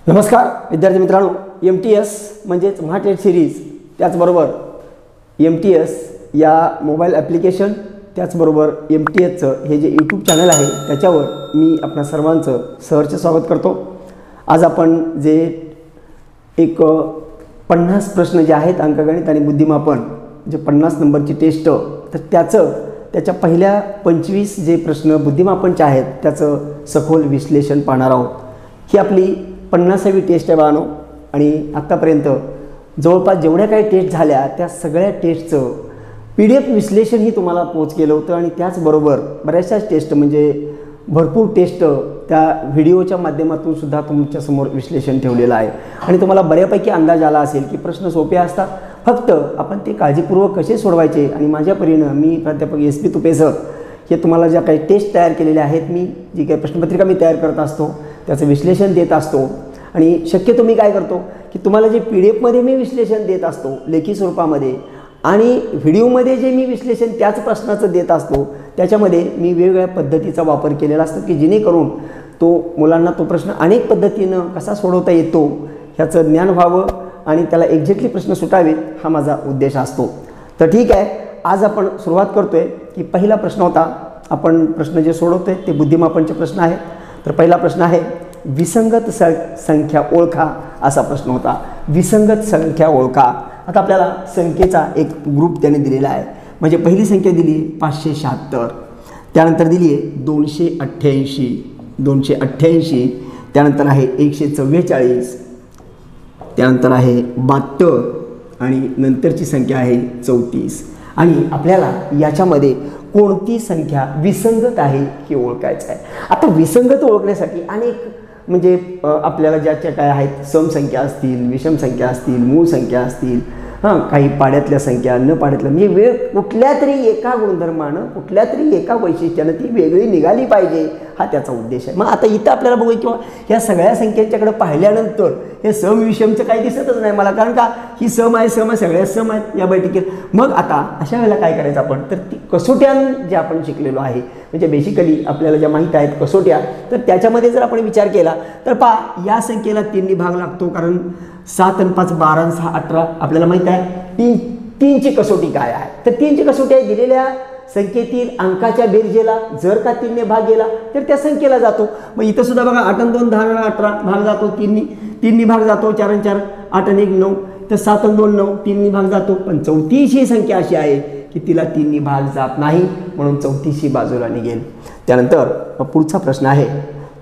नमस्कार विद्यार्थी मित्रांनो, MTS म्हणजेच महाटेट सिरीज, त्याचबरोबर MTS या मोबाईल ॲप्लिकेशन, त्याचबरोबर MTSचं हे जे यूट्यूब चॅनल आहे त्याच्यावर मी आपणा सर्वांचं सहर्ष स्वागत करतो। आज आपण जे एक 50 प्रश्न जे आहेत अंकगणित आणि बुद्धिमापन, जे 50 नंबरची टेस्ट, तर त्याच्या पहिल्या 25 जे प्रश्न बुद्धिमापनचे आहेत त्याचं सखोल विश्लेषण पाहणार आहोत। ही आपली 50वी टेस्ट आहे बाळांनो, आणि आत्तापर्यंत जवळपास जेवढ्या काही टेस्ट झाल्या त्या सगळ्या टेस्टचं PDF विश्लेषण ही तुम्हाला पोच केलं होतं, आणि त्याचबरोबर बऱ्याचशा टेस्ट म्हणजे भरपूर टेस्ट त्या व्हिडिओच्या माध्यमातून सुद्धा तुमच्यासमोर विश्लेषण ठेवलेलं आहे, आणि तुम्हाला बऱ्यापैकी अंदाज आला असेल की प्रश्न सोपे असतात, फक्त आपण ते काळजीपूर्वक कसे सोडवायचे। आणि माझ्या परीनं मी प्राध्यापक SP तुपे सर हे तुम्हाला ज्या काही टेस्ट तयार केलेल्या आहेत, मी जी काही प्रश्नपत्रिका मी तयार करत असतो त्याचं विश्लेषण देत असतो, आणि शक्यतो मी काय करतो की तुम्हाला जे PDF मी विश्लेषण देत असतो लेखी स्वरूपामध्ये, आणि व्हिडिओमध्ये जे मी विश्लेषण त्याच प्रश्नाचं देत असतो त्याच्यामध्ये मी वेगवेगळ्या पद्धतीचा वापर केलेला असतो की जेणेकरून मुलांना तो प्रश्न अनेक पद्धतीनं कसा सोडवता येतो ह्याचं ज्ञान व्हावं आणि त्याला एक्झॅक्टली प्रश्न सुटावेत, हा माझा उद्देश असतो। तर ठीक आहे, आज आपण सुरुवात करतोय की पहिला प्रश्न होता, आपण प्रश्न जे सोडवतोय ते बुद्धिमापनचे प्रश्न आहेत। तर पहिला प्रश्न आहे विसंगत संख्या ओळखा, असा प्रश्न होता। विसंगत संख्या ओळखा। आता आपल्याला संख्येचा एक ग्रुप त्याने दिलेला आहे, म्हणजे पहिली संख्या दिली 576, त्यानंतर दिली आहे 288, त्यानंतर आहे 144, त्यानंतर आहे 72, आणि नंतरची संख्या आहे 34, आणि आपल्याला याच्यामध्ये कोणती संख्या विसंगत आहे हे ओळखायचं आहे। आता विसंगत ओळखण्यासाठी अनेक म्हणजे आपल्याला ज्याच्या काय आहेत, सम संख्या असतील, विषम संख्या असतील, मूळ संख्या असतील, काही पाड्यातल्या संख्या, न पाड्यातल्या, म्हणजे कुठल्या तरी एका गुणधर्मानं, कुठल्या तरी एका वैशिष्ट्यानं ती वेगळी निघाली पाहिजे, हा त्याचा उद्देश आहे। मग आता इथं आपल्याला बघूया किंवा ह्या सगळ्या संख्यांच्याकडे पाहिल्यानंतर हे सम विषमचं काही दिसतच नाही मला, कारण का ही सम आहे, सगळ्या सम आहेत या बैठकीत। मग आता अशा वेळेला काय करायचं आपण, तर ती कसोट्यां जे आपण शिकलेलो आहे, म्हणजे बेसिकली आपल्याला ज्या माहीत आहेत कसोट्या, तर त्याच्यामध्ये जर आपण विचार केला तर पहा या संख्येला 3 भाग लागतो, कारण 7 आणि 5 12 आणि 6 18 आपल्याला माहीत आहे। 3ची कसोटी काय आहे, तर 3ची कसोटी आहे दिलेल्या संख्येतील अंकाच्या बेरजेला जर का 3ने भाग गेला तर त्या संख्येला जातो। मग इथं सुद्धा बघा 8 आणि 2 10 आणि 18 भाग जातो, 3नी भाग जातो, 4 आणि 4 8 आणि 1 9, तर 7 आणि 2 9, 3नी भाग जातो। पण 34 ही संख्या अशी आहे की तिला 3नी भाग जात नाही, म्हणून 34 ही बाजूला निघेल। त्यानंतर पुढचा प्रश्न आहे,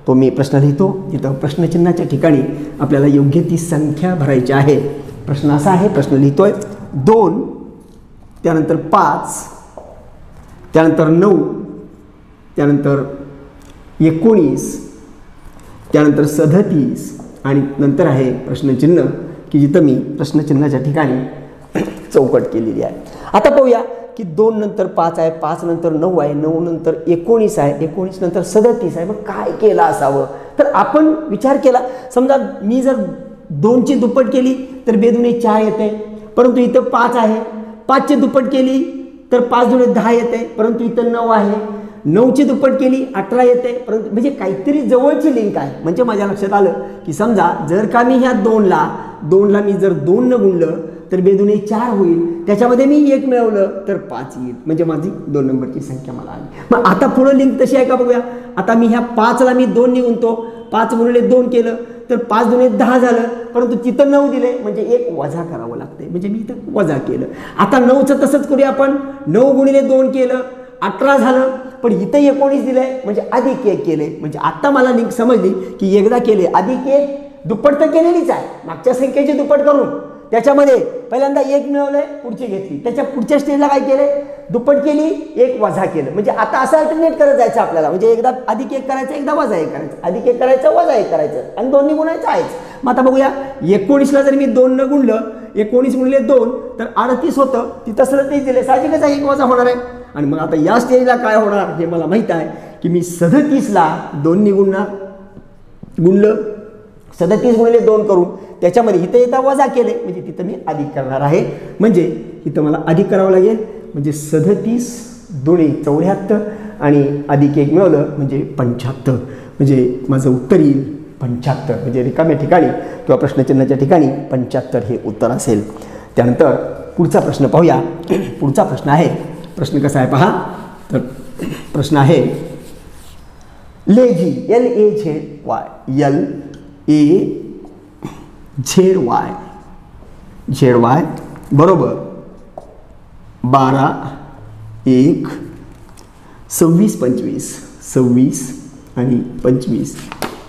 तो मी प्रश्न लिहितो, तिथं प्रश्नचिन्हाच्या ठिकाणी आपल्याला योग्य ती संख्या भरायची आहे। प्रश्न असा आहे, प्रश्न लिहितोय 2, त्यानंतर 5, त्यानंतर 9, त्यानंतर 19, त्यानंतर 37, आणि नंतर आहे प्रश्नचिन्ह की जिथं मी प्रश्नचिन्हाच्या ठिकाणी चौकट केलेली आहे। आता पाहूया की 2 नंतर 5 आहे, 5 नंतर 9 आहे, 9 नंतर 19 आहे, 19 नंतर 37 आहे। मग काय केलं असावं, तर आपण विचार केला, समजा मी जर 2ची दुप्पट केली तर बेदुने 4 येते, परंतु इथं 5 आहे। 5ची दुप्पट केली तर 5 दुणे 10 येते, परंतु इथं 9 आहे। 9ची दुप्पट केली 18 येते, परंतु म्हणजे काहीतरी जवळची लिंक आहे। म्हणजे माझ्या लक्षात आलं की समजा जर का मी ह्या 2ला मी जर 2 न गुणलं तर बेदुने 4 होईल, त्याच्यामध्ये मी 1 मिळवलं तर 5 येईल, म्हणजे माझी 2 नंबरची संख्या मला आली। मग आता पुढे लिंक तशी आहे का बघूया। आता मी ह्या 5ला मी 2 ने गुणतो, 5 गुणिले 2 केलं तर 5 दुणे 10 झालं, परंतु तिथं 9 दिले, म्हणजे 1 वजा करावं लागते, म्हणजे मी इथं वजा केलं। आता 9चं तसंच करूया आपण, 9 गुणिले 2 केलं 18 झालं, पण इथं 19 दिलंय, म्हणजे अधिक 1 केले, म्हणजे आता मला लिंक समजली की एकदा केले अधिक 1 दुप्पट तर केलेलीच आहे, मागच्या संख्येची दुप्पट करून त्याच्यामध्ये पहिल्यांदा 1 मिळवलंय, पुढची घेतली, त्याच्या पुढच्या स्टेजला काय केले, दुप्पट केली, 1 वजा केलं, म्हणजे आता असं अल्टरनेट करत जायचं आपल्याला, म्हणजे एकदा अधिक 1 करायचं, एकदा वजा 1 करायचं, अधिक 1 करायचं, वजा 1 करायचं, आणि 2नी गुणायचं आहेच। मग आता बघूया 19ला जर मी 2 न गुणलं, 19 गुणिले 2 तर 38 होतं, तिथं 37 दिले, साहजिकच 1 वजा होणार आहे। आणि मग आता या स्टेजला काय होणार हे मला माहीत आहे की मी 37ला 2नी गुणलं, 37 गुणिले 2 करून त्याच्यामध्ये इथं येता वजा केले, म्हणजे तिथं मी अधिक करणार आहे, म्हणजे इथं मला अधिक करावं लागेल, म्हणजे 37 दुणे 74 आणि अधिक 1 मिळवलं म्हणजे 75, म्हणजे माझं उत्तर येईल 75 म्हणजे रिकाम्या ठिकाणी किंवा प्रश्नचिन्हाच्या ठिकाणी 75 हे उत्तर असेल. त्यानंतर पुढचा प्रश्न पाहूया. पुढचा प्रश्न आहे, प्रश्न कसा आहे पहा. तर प्रश्न आहे लेझी LAZY बरोबर 12 1 26 25 आणि 25.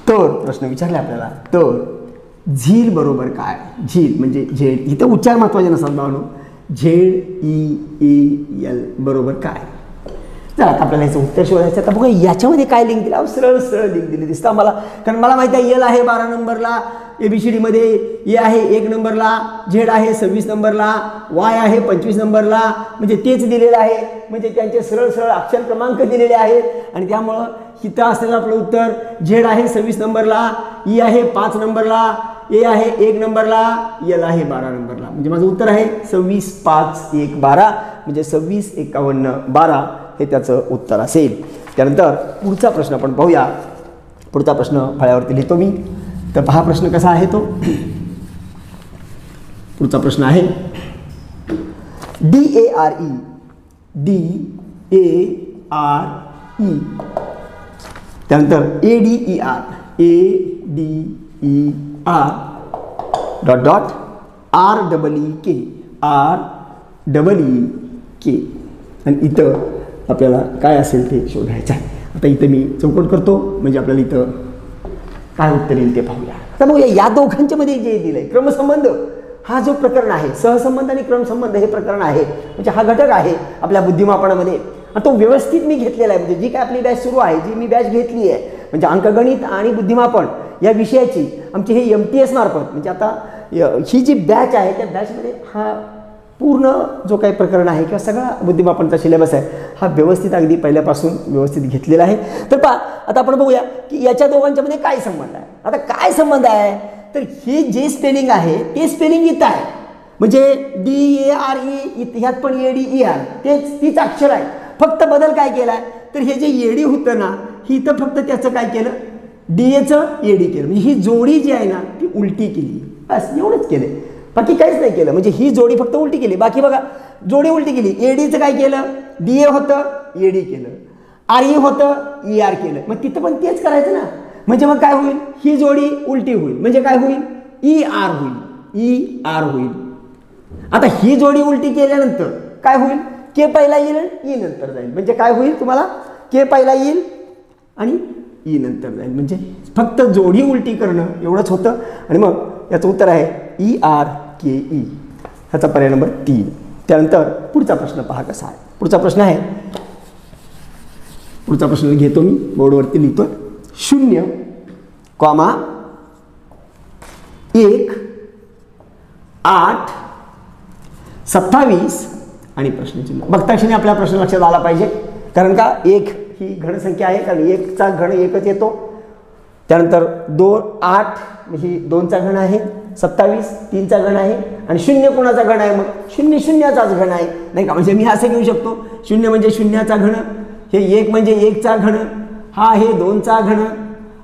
तर प्रश्न विचारला आपल्याला, तर झील बरोबर काय. झील म्हणजे झेड, इथं उच्चार महत्वाचे नसतात भावनो. ZEAL बरोबर काय. जर आता आपल्याला याचं उत्तर शोधायचं. आता बघा याच्यामध्ये काय लिंक दिला. सरळ सरळ लिंक दिली दिसतं आम्हाला. कारण मला माहिती आहे एल आहे 12 नंबरला ABCD मध्ये, ए आहे 1 नंबरला, झेड आहे 26 नंबरला, वाय आहे 25 नंबरला. म्हणजे तेच दिलेलं आहे. म्हणजे त्यांचे सरळ सरळ अक्षर क्रमांक दिलेले आहेत. आणि त्यामुळं इथं असलेलं आपलं उत्तर झेड आहे 26 नंबरला, ई आहे 5 नंबरला, ए आहे 1 नंबरला, एल आहे 12 नंबरला. म्हणजे माझं उत्तर आहे 26 5 1 12 म्हणजे 26 51 12 हे त्याचं उत्तर असेल. त्यानंतर पुढचा प्रश्न आपण पाहूया. पुढचा प्रश्न फळ्यावरती लिहितो मी. तर पहा प्रश्न कसा आहे तो. पुढचा प्रश्न आहे DARE त्यानंतर ADER REEK आणि इथं आपल्याला काय असेल ते शोधायचं आहे. आता इथं मी चौकट करतो म्हणजे आपल्याला इथं काय उत्तर येईल ते पाहूया. आता बघूया या दोघांच्या मध्ये जे दिलंय क्रमसंबंध हा जो प्रकरण आहे, सहसंबंध आणि क्रमसंबंध हे प्रकरण आहे. म्हणजे हा घटक आहे आपल्या बुद्धिमापनामध्ये आणि तो व्यवस्थित मी घेतलेला आहे. म्हणजे जी काय आपली बॅच सुरू आहे, जी मी बॅच घेतली आहे म्हणजे अंकगणित आणि बुद्धिमापन या विषयाची आमची हे MTS मार्फत म्हणजे आता ही जी बॅच आहे त्या बॅचमध्ये हा पूर्ण जो काही प्रकरण आहे किंवा सगळा बुद्धिमापनचा सिलेबस आहे हा व्यवस्थित अगदी पहिल्यापासून व्यवस्थित घेतलेला आहे. तर पहा आता आपण बघूया की याच्या दोघांच्यामध्ये काय संबंध आहे. आता काय संबंध आहे तर हे जे स्पेलिंग आहे ते स्पेलिंग इथं आहे. म्हणजे DARE ह्यात पण ADER तीच अक्षर आहे. फक्त बदल काय केला आहे तर हे जे एडी होतं ना ही तर फक्त त्याचं काय केलं DAचं AD केलं. म्हणजे ही जोडी जी आहे ना ती उलटी केली. बस एवढंच केलं, बाकी काहीच नाही केलं. म्हणजे ही जोडी फक्त उलटी केली. बाकी बघा जोडी उलटी केली. ADचं काय केलं DA होतं AD केलं, RE होतं ER केलं. मग तिथं पण तेच करायचं ना. म्हणजे मग काय होईल ही जोडी उलटी होईल. म्हणजे काय होईल ER होईल. आता ही जोडी उलटी केल्यानंतर काय होईल K पहिला येईल आणि E नंतर जाईल. म्हणजे काय होईल तुम्हाला K पहिला येईल आणि E नंतर जाईल. म्हणजे फक्त जोडी उलटी करणं एवढंच होतं. आणि मग याचं उत्तर आहे ERKE. ह्याचा पर्याय नंबर 3. त्यानंतर पुढचा प्रश्न पहा कसा आहे. पुढचा प्रश्न आहे, पुढचा प्रश्न घेतो मी बोर्डवरती लिहितो. 0, 1, 8, 27 आणि प्रश्नचिन्ह. बघता क्षणी आपल्या प्रश्न लक्षात आला पाहिजे. कारण का 1 ही घनसंख्या आहे. कारण 1चा घन 1च येतो. त्यानंतर 2 8 ही 2चा घन आहे. 27 3चा घन आहे. आणि 0 कोणाचा घन आहे मग 0 0चाच घन आहे नाही का. म्हणजे मी असं घेऊ शकतो 0 म्हणजे 0चा घन, हे 1 म्हणजे 1चा घन, हा आहे 2चा घन,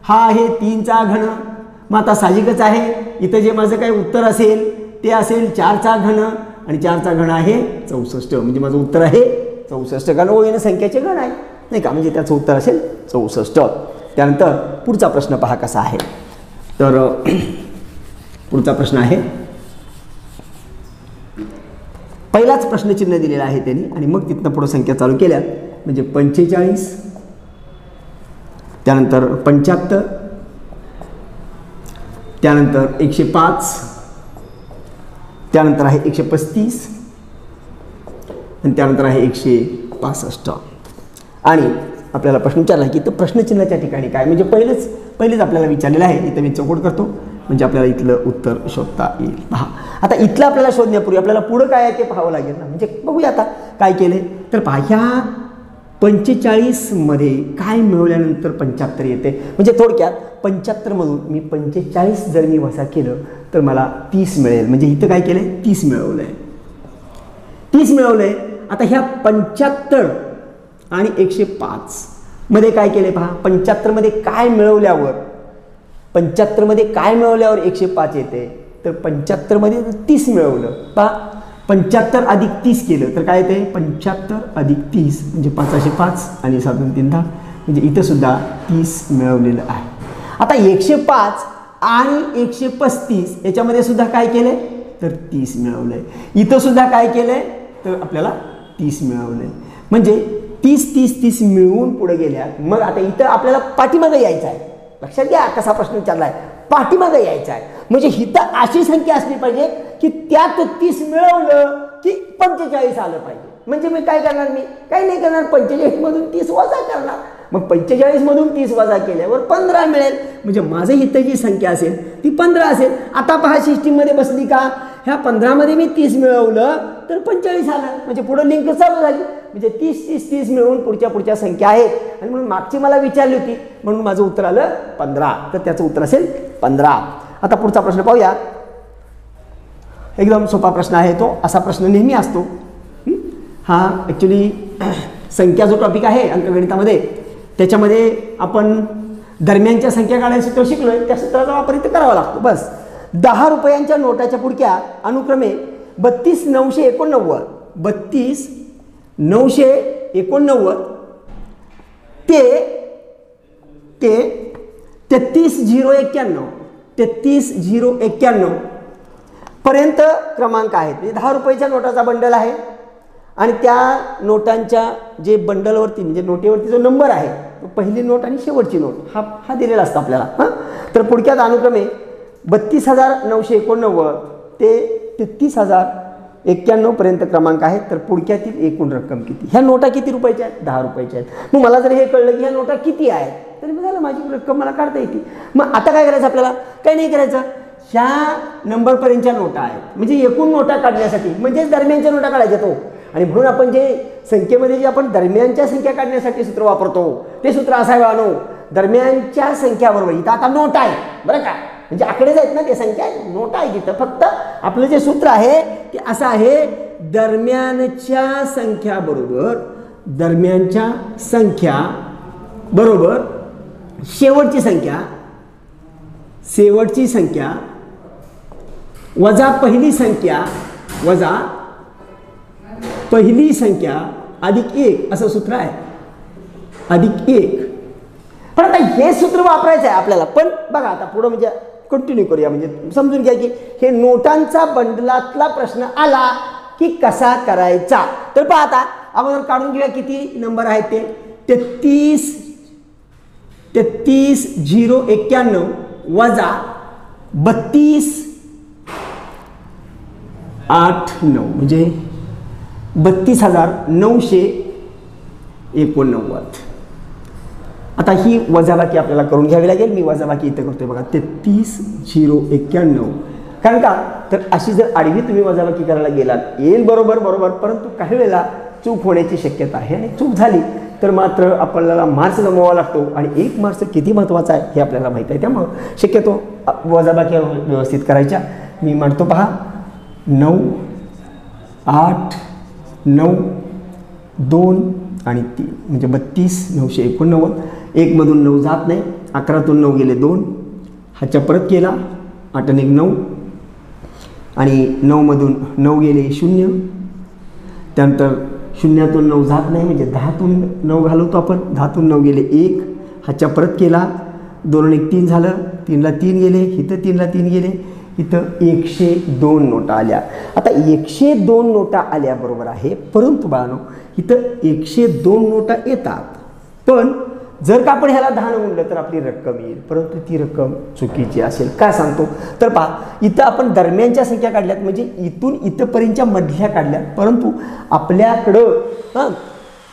हा आहे 3चा घन. मग आता साहजिकच आहे इथं जे माझं काही उत्तर असेल ते असेल 4चा घन आणि 4चा घन आहे 64. म्हणजे माझं उत्तर आहे 64. कारण ओळीनं संख्याचे घन आहे नाही का. म्हणजे त्याचं उत्तर असेल 64. त्यानंतर पुढचा प्रश्न पहा कसा आहे. तर पुढचा प्रश्न आहे, पहिलाच प्रश्नचिन्ह दिलेला आहे त्यांनी आणि मग तिथनं पुढे संख्या चालू केल्या. म्हणजे 45, त्यानंतर 75, त्यानंतर 105, त्यानंतर आहे 135 आणि त्यानंतर आहे 165. आणि आपल्याला प्रश्न विचारला की तर प्रश्नचिन्हाच्या ठिकाणी काय. म्हणजे पहिलेच आपल्याला विचारलेलं आहे. इथं मी चौकट करतो म्हणजे आपल्याला इथलं उत्तर शोधता येईल. पहा आता इथलं आपल्याला शोधण्यापूर्वी आपल्याला पुढं काय आहे ते पाहावं लागेल ना. म्हणजे बघूया आता काय केले. तर पहा ह्या 45 मध्ये काय मिळवल्यानंतर 75 येते. म्हणजे थोडक्यात 75 मधून मी 45 जर मी वजा केलं तर मला 30 मिळेल. म्हणजे इथं काय केलंय 30 मिळवलंय. 30 मिळवलंय. आता ह्या 75 आणि 105 मध्ये काय केले पहा. 75 मध्ये काय मिळवल्यावर 75मध्ये काय मिळवल्यावर 105 येते, तर 75मध्ये 30 मिळवलं पहा, 75 अधिक 30 केलं तर काय येते, 75 अधिक 30 म्हणजे 5 5 आणि 7 3 10, म्हणजे इथं सुद्धा 30 मिळवलेलं आहे. आता 105 आणि 135 याच्यामध्ये सुद्धा काय केलंय, तर 30 मिळवलंय. इथं सुद्धा काय केलंय, तर आपल्याला 30 मिळवलंय. म्हणजे 30 मिळवून पुढे गेल्यात. मग आता इथं आपल्याला पाठीमागे यायचं आहे. लक्षात घ्या कसा प्रश्न विचारलाय, पाठीमागे यायचं आहे. म्हणजे इथं अशी संख्या असली पाहिजे की त्यात 30 मिळवलं की 45 आलं पाहिजे. म्हणजे मी काय करणार, मी काही नाही करणार, 45 मधून 30 वजा करणार. मग 45 मधून 30 वजा केल्यावर 15 मिळेल. म्हणजे माझं इथं जी संख्या असेल ती 15 असेल. आता पहा सिस्टीममध्ये बसली का, ह्या 15 मध्ये मी 30 मिळवलं तर 45 आलं. म्हणजे पुढे लिंक चालू झाली. म्हणजे 30 मिळवून पुढच्या संख्या आहेत. आणि म्हणून मागची मला विचारली होती म्हणून माझं उत्तर आलं 15. तर त्याचं उत्तर असेल 15. आता पुढचा प्रश्न पाहूया. एकदम सोपा प्रश्न आहे तो. असा प्रश्न नेहमी असतो. हा ॲक्च्युली संख्या जो टॉपिक आहे अंकगणितामध्ये त्याच्यामध्ये आपण दरम्यानच्या संख्या काढायचं सूत्र शिकलोय. त्या सूत्राचा वापर इथं करावा लागतो बस. 10 रुपयांच्या नोटाच्या पुडक्या अनुक्रमे 32,989 32,989 ते 33,091 33,091 पर्यंत क्रमांक आहेत. म्हणजे 10 रुपयाच्या नोटाचा बंडल आहे आणि त्या नोटांच्या जे बंडलवरती म्हणजे नोटेवरती जो नंबर आहे पहिली नोट आणि शेवटची नोट हा दिलेला असतो आपल्याला. हां, तर पुढक्यात अनुक्रमे 32,989 ते 33,091 पर्यंत क्रमांक आहेत. तर पुढक्यातील एकूण रक्कम किती. ह्या नोटा किती रुपयाच्या आहेत, 10 रुपयाच्या आहेत. मग मला जर हे कळलं की ह्या नोटा किती आहेत तरी मग झालं, माझी रक्कम मला काढता येते. मग आता काय करायचं आपल्याला, काही नाही करायचं. ह्या नंबरपर्यंतच्या नोटा आहेत म्हणजे एकूण नोटा काढण्यासाठी म्हणजेच दरम्यानच्या नोटा काढायच्या तो. आणि म्हणून आपण जे संख्येमध्ये जे आपण दरम्यानच्या संख्या काढण्यासाठी सूत्र वापरतो ते सूत्र असावे, दरम्यानच्या संख्याबरोबर इथं आता नोट आहे बरं का, म्हणजे आकडेच आहेत ना, ते संख्या नोट आहे तिथं. फक्त आपलं जे सूत्र आहे ते असं आहे, दरम्यानच्या संख्या बरोबर शेवटची संख्या वजा पहिली संख्या अधिक 1 असं सूत्र आहे. अधिक 1. पण आता हे सूत्र वापरायचं आहे आपल्याला. पण बघा आता पुढं म्हणजे कंटिन्यू करूया. म्हणजे समजून घ्या की हे नोटांचा बंडलातला प्रश्न आला की कसा करायचा. तर पहा आता अगोदर काढून घेऊया किती नंबर आहेत ते. 33,091 वजा 32,889 म्हणजे 32,989. आता ही वजाबाकी आपल्याला करून घ्यावी लागेल. मी वजाबाकी इथं करतोय बघा, 33,091. कारण का, तर अशी जर आडवी तुम्ही वजाबाकी करायला गेलात येईल बरोबर, परंतु काही वेळेला चूक होण्याची शक्यता आहे. आणि चूक झाली तर मात्र आपल्याला मार्क्स गमवावा लागतो. आणि एक मार्क्स किती महत्त्वाचा आहे हे आपल्याला माहीत आहे. त्यामुळं शक्यतो वजाबाकी व्यवस्थित करायच्या. मी मांडतो पहा, 9 8 9 2 आणि 3 म्हणजे 32,989. 1 मधून 9 जात नाही, 11तून 9 गेले 2, ह्याच्या परत केला 8 आणि 1 9 आणि 9 मधून 9 गेले 0. त्यानंतर 0तून 9 जात नाही म्हणजे 10तून 9 घालवतो आपण, 10तून 9 गेले 1, ह्याच्या परत केला 2 आणि 1 3 झालं, 3ला 3 गेले, इथं 3ला 3 गेले, इथं 102 नोटा आल्या. आता 102 नोटा आल्या बरोबर आहे, परंतु बाळांनो इथं 102 नोटा येतात. पण जर का आपण ह्याला 10 गुणलं तर आपली रक्कम येईल, परंतु ती रक्कम चुकीची असेल. का सांगतो तर पहा, इथं आपण दरम्यानच्या संख्या काढल्यात म्हणजे इथून इथंपर्यंतच्या मधल्या काढल्यात, परंतु आपल्याकडं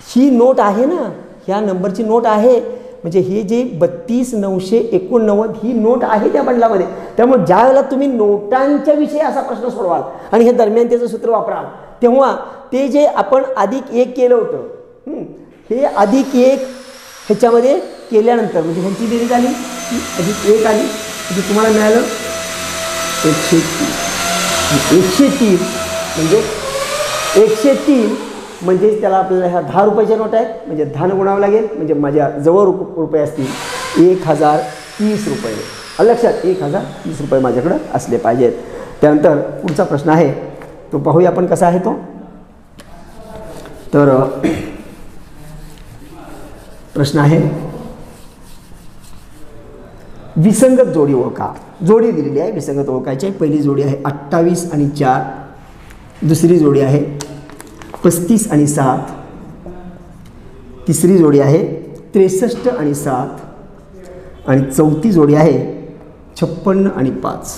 ही नोट आहे ना, ह्या नंबरची नोट आहे. म्हणजे हे जे 32,989 ही नोट आहे त्या बंडलामध्ये. त्यामुळे ज्या वेळेला तुम्ही नोटांच्या विषयी असा प्रश्न सोडवाल आणि हे दरम्यान त्याचं सूत्र वापराल तेव्हा ते जे आपण अधिक 1 केलं होतं, हे अधिक 1 ह्याच्यामध्ये केल्यानंतर म्हणजे ह्यांची बेरीज आली अधिक 1 आली म्हणजे तुम्हाला मिळालं 103 म्हणजे 103 म्हणजे त्याला आपल्याला ह्या 10 रुपयाच्या नोट आहेत म्हणजे 10 गुणावं लागेल. म्हणजे माझ्या जवळ रुपये असतील 1030 रुपये. लक्षात 1030 रुपये माझ्याकडं असले पाहिजेत. त्यानंतर पुढचा प्रश्न आहे तो पाहूया आपण कसा आहे तो. तर प्रश्न आहे विसंगत जोडी ओळखा. जोडी दिलेली आहे, विसंगत ओळखायची आहे. पहिली जोडी आहे 28 आणि 4, दुसरी जोडी आहे 35 आणि 7, तिसरी जोडी आहे 63 आणि 7 आणि चौथी जोडी आहे 56 आणि 5.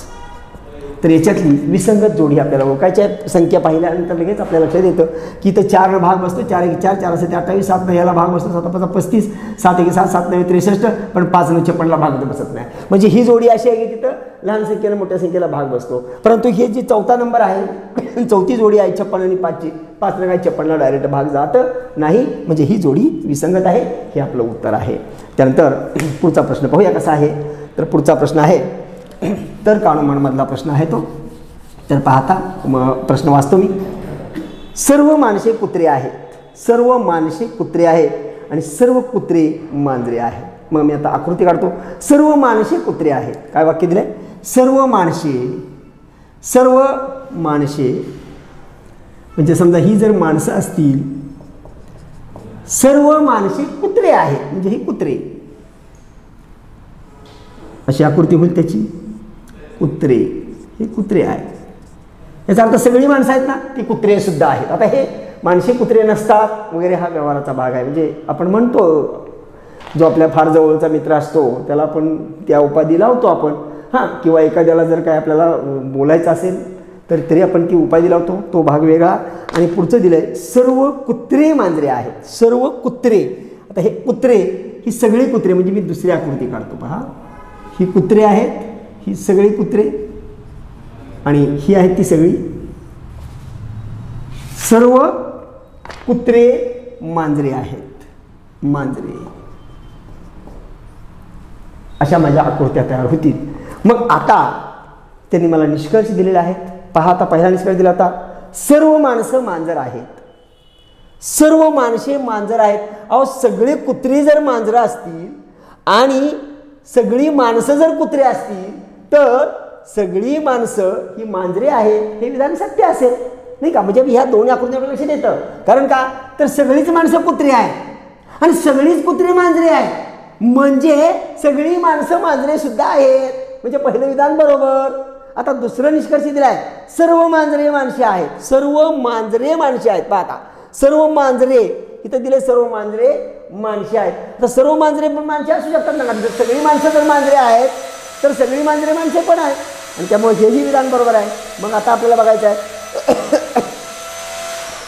तर याच्यातली विसंगत जोडी आपल्याला ओळखायची आहे. संख्या पाहिल्यानंतर लगेच आपल्या लक्षात येतं की इथं 4 भाग बसतो. 4 1 4, 4 7 28, 7 न याला भाग बसतो, 7 5 35, 7 1 7, 7 9 63, पण 5 9 56ला भाग बसत नाही. म्हणजे ही जोडी अशी आहे की तिथं लहान संख्येला मोठ्या संख्येला भाग बसतो. परंतु हे जी चौथा नंबर आहे, चौथी जोडी आहे 56 आणि 5ची, 5 न काय 56ला डायरेक्ट भाग जात नाही. म्हणजे ही जोडी विसंगत आहे. हे आपलं उत्तर आहे. त्यानंतर पुढचा प्रश्न पाहूया कसा आहे. तर पुढचा प्रश्न आहे तर्क अनुमानमधला प्रश्न आहे तो. तर पाहता प्रश्न वाचतो मी. सर्व माणसे कुत्रे आहेत, सर्व माणसे कुत्रे आहेत आणि सर्व कुत्रे मांजरे आहेत. मग मी आता आकृती काढतो. सर्व माणसे कुत्रे आहेत. काय वाक्य दिलंय? सर्व माणसे, सर्व माणसे म्हणजे समजा ही जर माणसं असतील, सर्व माणसे कुत्रे आहेत म्हणजे ही कुत्रे, अशी आकृती होईल त्याची. कुत्रे, हे कुत्रे आहे. याचा अर्थ सगळी माणसं आहेत ना ती कुत्रे सुद्धा आहेत. आता हे माणसे कुत्रे नसतात वगैरे हा व्यवहाराचा भाग आहे. म्हणजे आपण म्हणतो जो आपल्या फार जवळचा मित्र असतो त्याला आपण त्या उपाधी लावतो आपण, हां, किंवा एखाद्याला जर काय आपल्याला बोलायचं असेल तर तरी आपण ती उपाधी लावतो. तो भाग वेगळा. आणि पुढचं दिलं आहे सर्व कुत्रे मांजरे आहेत. सर्व कुत्रे. आता हे कुत्रे, ही सगळी कुत्रे म्हणजे मी दुसरी आकृती काढतो पहा. ही कुत्रे आहेत, ही सगळी कुत्रे आणि ही आहेत ती सगळी. सर्व कुत्रे मांजरे आहेत. मांजरे, अशा माझ्या आकृत्या तयार होतील. मग आता त्यांनी मला निष्कर्ष दिलेले आहेत. पहा, आता पहिला निष्कर्ष दिला होता सर्व माणसं मांजर आहेत. सर्व माणसे मांजर आहेत. अहो, सगळे कुत्रे जर मांजरं असतील आणि सगळी माणसं जर कुत्रे असतील तर सगळी माणसं ही मांजरे आहेत हे विधान सत्य असेल, नाही का? म्हणजे ह्या दोन्ही आकृत्या लक्षात येतं. कारण का? तर सगळीच माणसं कुत्रे आहेत आणि सगळीच कुत्रे मांजरे आहेत. म्हणजे सगळी माणसं मांजरे सुद्धा आहेत. म्हणजे पहिलं विधान बरोबर. आता दुसरं निष्कर्ष दिलाय सर्व मांजरे माणसे आहेत. सर्व मांजरे माणसे आहेत. पाहता, सर्व मांजरे इथं दिले, सर्व मांजरे माणसे आहेत. तर सर्व मांजरे पण माणसे असू शकतात ना. जर सगळी माणसं जर मांजरे आहेत तर सगळी मांजरे माणसे पण आहेत आणि त्यामुळे हेही विधान बरोबर आहे. मग आता आपल्याला बघायचं आहे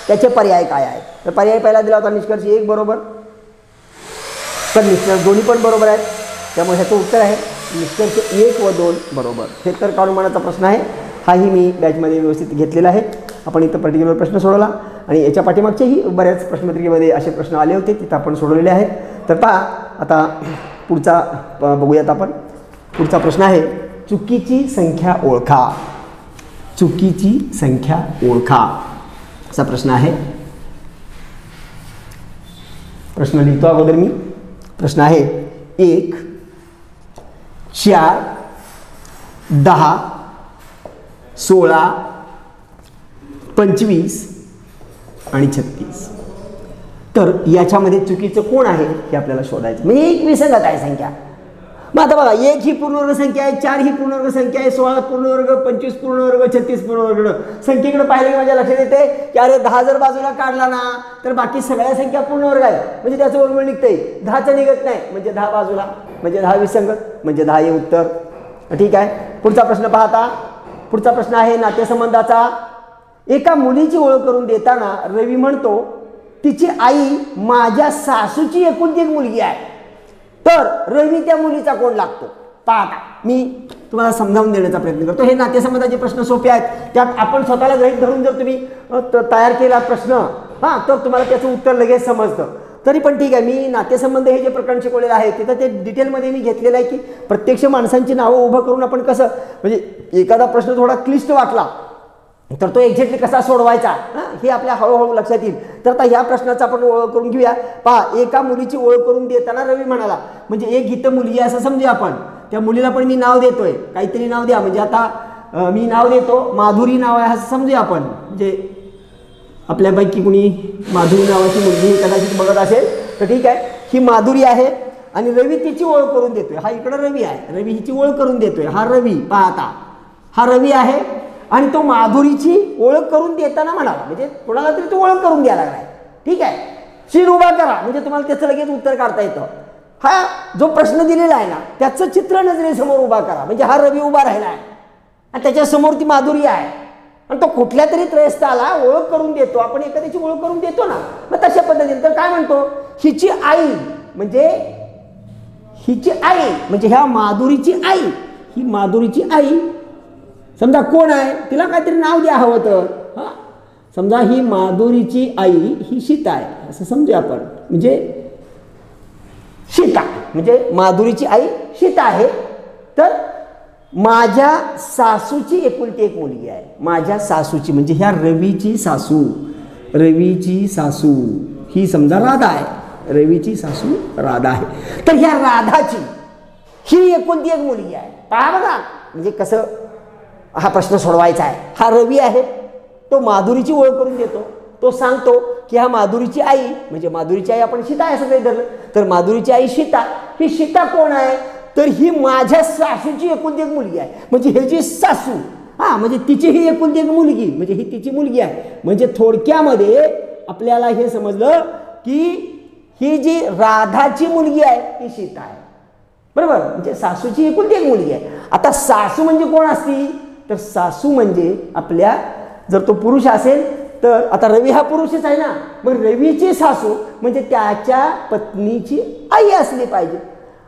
त्याचे पर्याय काय आहेत. तर पर्याय पहिला दिला होता निष्कर्ष 1 बरोबर, तर निष्कर्ष दोन्ही पण बरोबर आहेत. त्यामुळे ह्याचं उत्तर आहे निष्कर्ष 1 व 2 बरोबर. हे तर्क अनुमानाचा प्रश्न आहे. हाही मी बॅचमध्ये व्यवस्थित घेतलेला आहे. आपण इथं पर्टिक्युलर प्रश्न सोडवला आणि याच्या पाठीमागचेही बऱ्याच प्रश्नपत्रिकेमध्ये असे प्रश्न आले होते, तिथं आपण सोडवलेले आहेत. तर पहा, आता पुढचा बघूयात आपण. पुढचा प्रश्न आहे चुकीची संख्या ओळखा. चुकीची संख्या ओळखा असा प्रश्न आहे. प्रश्न लिहितो अगोदर मी. प्रश्न आहे 1 4 10 16 25 आणि 36. तर याच्यामध्ये चुकीचं कोण आहे हे आपल्याला शोधायचं. म्हणजे एक विसंगत आहे संख्या. मग आता बघा, 1 ही पूर्णवर्ग संख्या आहे, 4 ही पूर्णवर्ग संख्या आहे, 16 पूर्णवर्ग, 25 पूर्णवर्ग, 36 पूर्णवर्ग. संख्येकडे पाहिलं की माझ्या लक्षात येते की अरे 10 जर बाजूला काढला ना तर बाकी सगळ्या संख्या पूर्णवर्ग आहे. म्हणजे त्याचं वर्गमूळ निघतंय, 10चं निघत नाही. म्हणजे 10 बाजूला, म्हणजे 10 विसंगत, म्हणजे 10 हे उत्तर. ठीक आहे. पुढचा प्रश्न पाहता. पुढचा प्रश्न आहे नातेसंबंधाचा. एका मुलीची ओळख करून देताना रवी म्हणतो तिची आई माझ्या सासूची एकुलती एक मुलगी आहे. तर रवी त्या मुलीचा कोण लागतो? पाहता, मी तुम्हाला समजावून देण्याचा प्रयत्न करतो. हे नातेसंबंधाचे प्रश्न सोपे आहेत. त्यात आपण स्वतःला गृहीत धरून जर तुम्ही तयार केला प्रश्न, हां, तर तुम्हाला त्याचं उत्तर लगेच समजतं. तरी पण ठीक आहे, मी नातेसंबंध हे जे प्रकरण शिकवलेलं आहे तिथं ते डिटेलमध्ये मी घेतलेलं आहे की प्रत्यक्ष माणसांची नावं उभं करून आपण कसं, म्हणजे एखादा प्रश्न थोडा क्लिष्ट वाटला तर तो एक्झॅक्टली कसा सोडवायचा हे आपल्या हळूहळू लक्षात येईल. तर आता ह्या प्रश्नाचा आपण ओळख करून घेऊया. पहा, एका मुलीची ओळख करून देताना रवी म्हणाला, म्हणजे एक गीत मुलगी असं समजूया आपण. त्या मुलीला पण मी नाव देतोय, काहीतरी नाव द्या. म्हणजे आता मी नाव देतो, माधुरी नाव आहे असं समजूया आपण. म्हणजे आपल्यापैकी कुणी माधुरी नावाची मुलगी कदाचित बघत असेल तर ठीक आहे, ही माधुरी आहे आणि रवी तिची ओळख करून देतोय. हा इकडं रवी आहे, रवी हिची ओळख करून देतोय. हा रवी पहा आता, हा रवी आहे आणि तो माधुरीची ओळख करून देताना म्हणाला, म्हणजे कोणाला तरी तो ओळख करून द्यायला लागलाय. ठीक आहे, शिर उभा करा म्हणजे तुम्हाला त्याचं लगेच उत्तर काढता येतं. हा जो प्रश्न दिलेला आहे ना त्याचं चित्र नजरेसमोर उभा करा. म्हणजे हा रवी उभा राहिला आहे आणि त्याच्यासमोर ती माधुरी आहे आणि तो कुठल्या तरी त्रयस्थाला ओळख करून देतो. आपण एखाद्याची ओळख करून देतो ना, मग तशा पद्धतीने तर काय म्हणतो, हिची आई म्हणजे हिची आई म्हणजे ह्या माधुरीची आई, ही माधुरीची आई समजा कोण आहे, तिला काहीतरी नाव द्या हवं तर. हा समजा ही माधुरीची आई ही सीता आहे असं समजूया आपण. म्हणजे सीता म्हणजे माधुरीची आई सीता आहे. तर माझ्या सासूची एकुलती एक मुलगी आहे. माझ्या सासूची म्हणजे ह्या रवीची सासू, रवीची सासू ही समजा राधा आहे. रवीची सासू राधा आहे. तर ह्या राधाची ही एकुलती एक मुलगी आहे. पहा बघा म्हणजे कसं हा प्रश्न सोडवायचा आहे. हा रवी आहे, तो माधुरीची ओळख करून देतो. तो सांगतो की हा माधुरीची आई म्हणजे माधुरीची आई आपण सीता आहे असं काही धरलं तर माधुरीची आई सीता. ही सीता कोण आहे, तर ही माझ्या सासूची एकुलती एक मुलगी आहे. म्हणजे ह्याची सासू, हा म्हणजे तिची ही एकुलती एक मुलगी म्हणजे ही तिची मुलगी आहे. म्हणजे थोडक्यामध्ये आपल्याला हे समजलं की ही जी राधाची मुलगी आहे ती सीता आहे. बरोबर, म्हणजे सासूची एकुलती एक मुलगी आहे. आता सासू म्हणजे कोण असती, तर सासू म्हणजे आपल्या जर तो पुरुष असेल तर आता रवी हा पुरुषच आहे ना, मग रवीची सासू म्हणजे त्याच्या पत्नीची आई असली पाहिजे.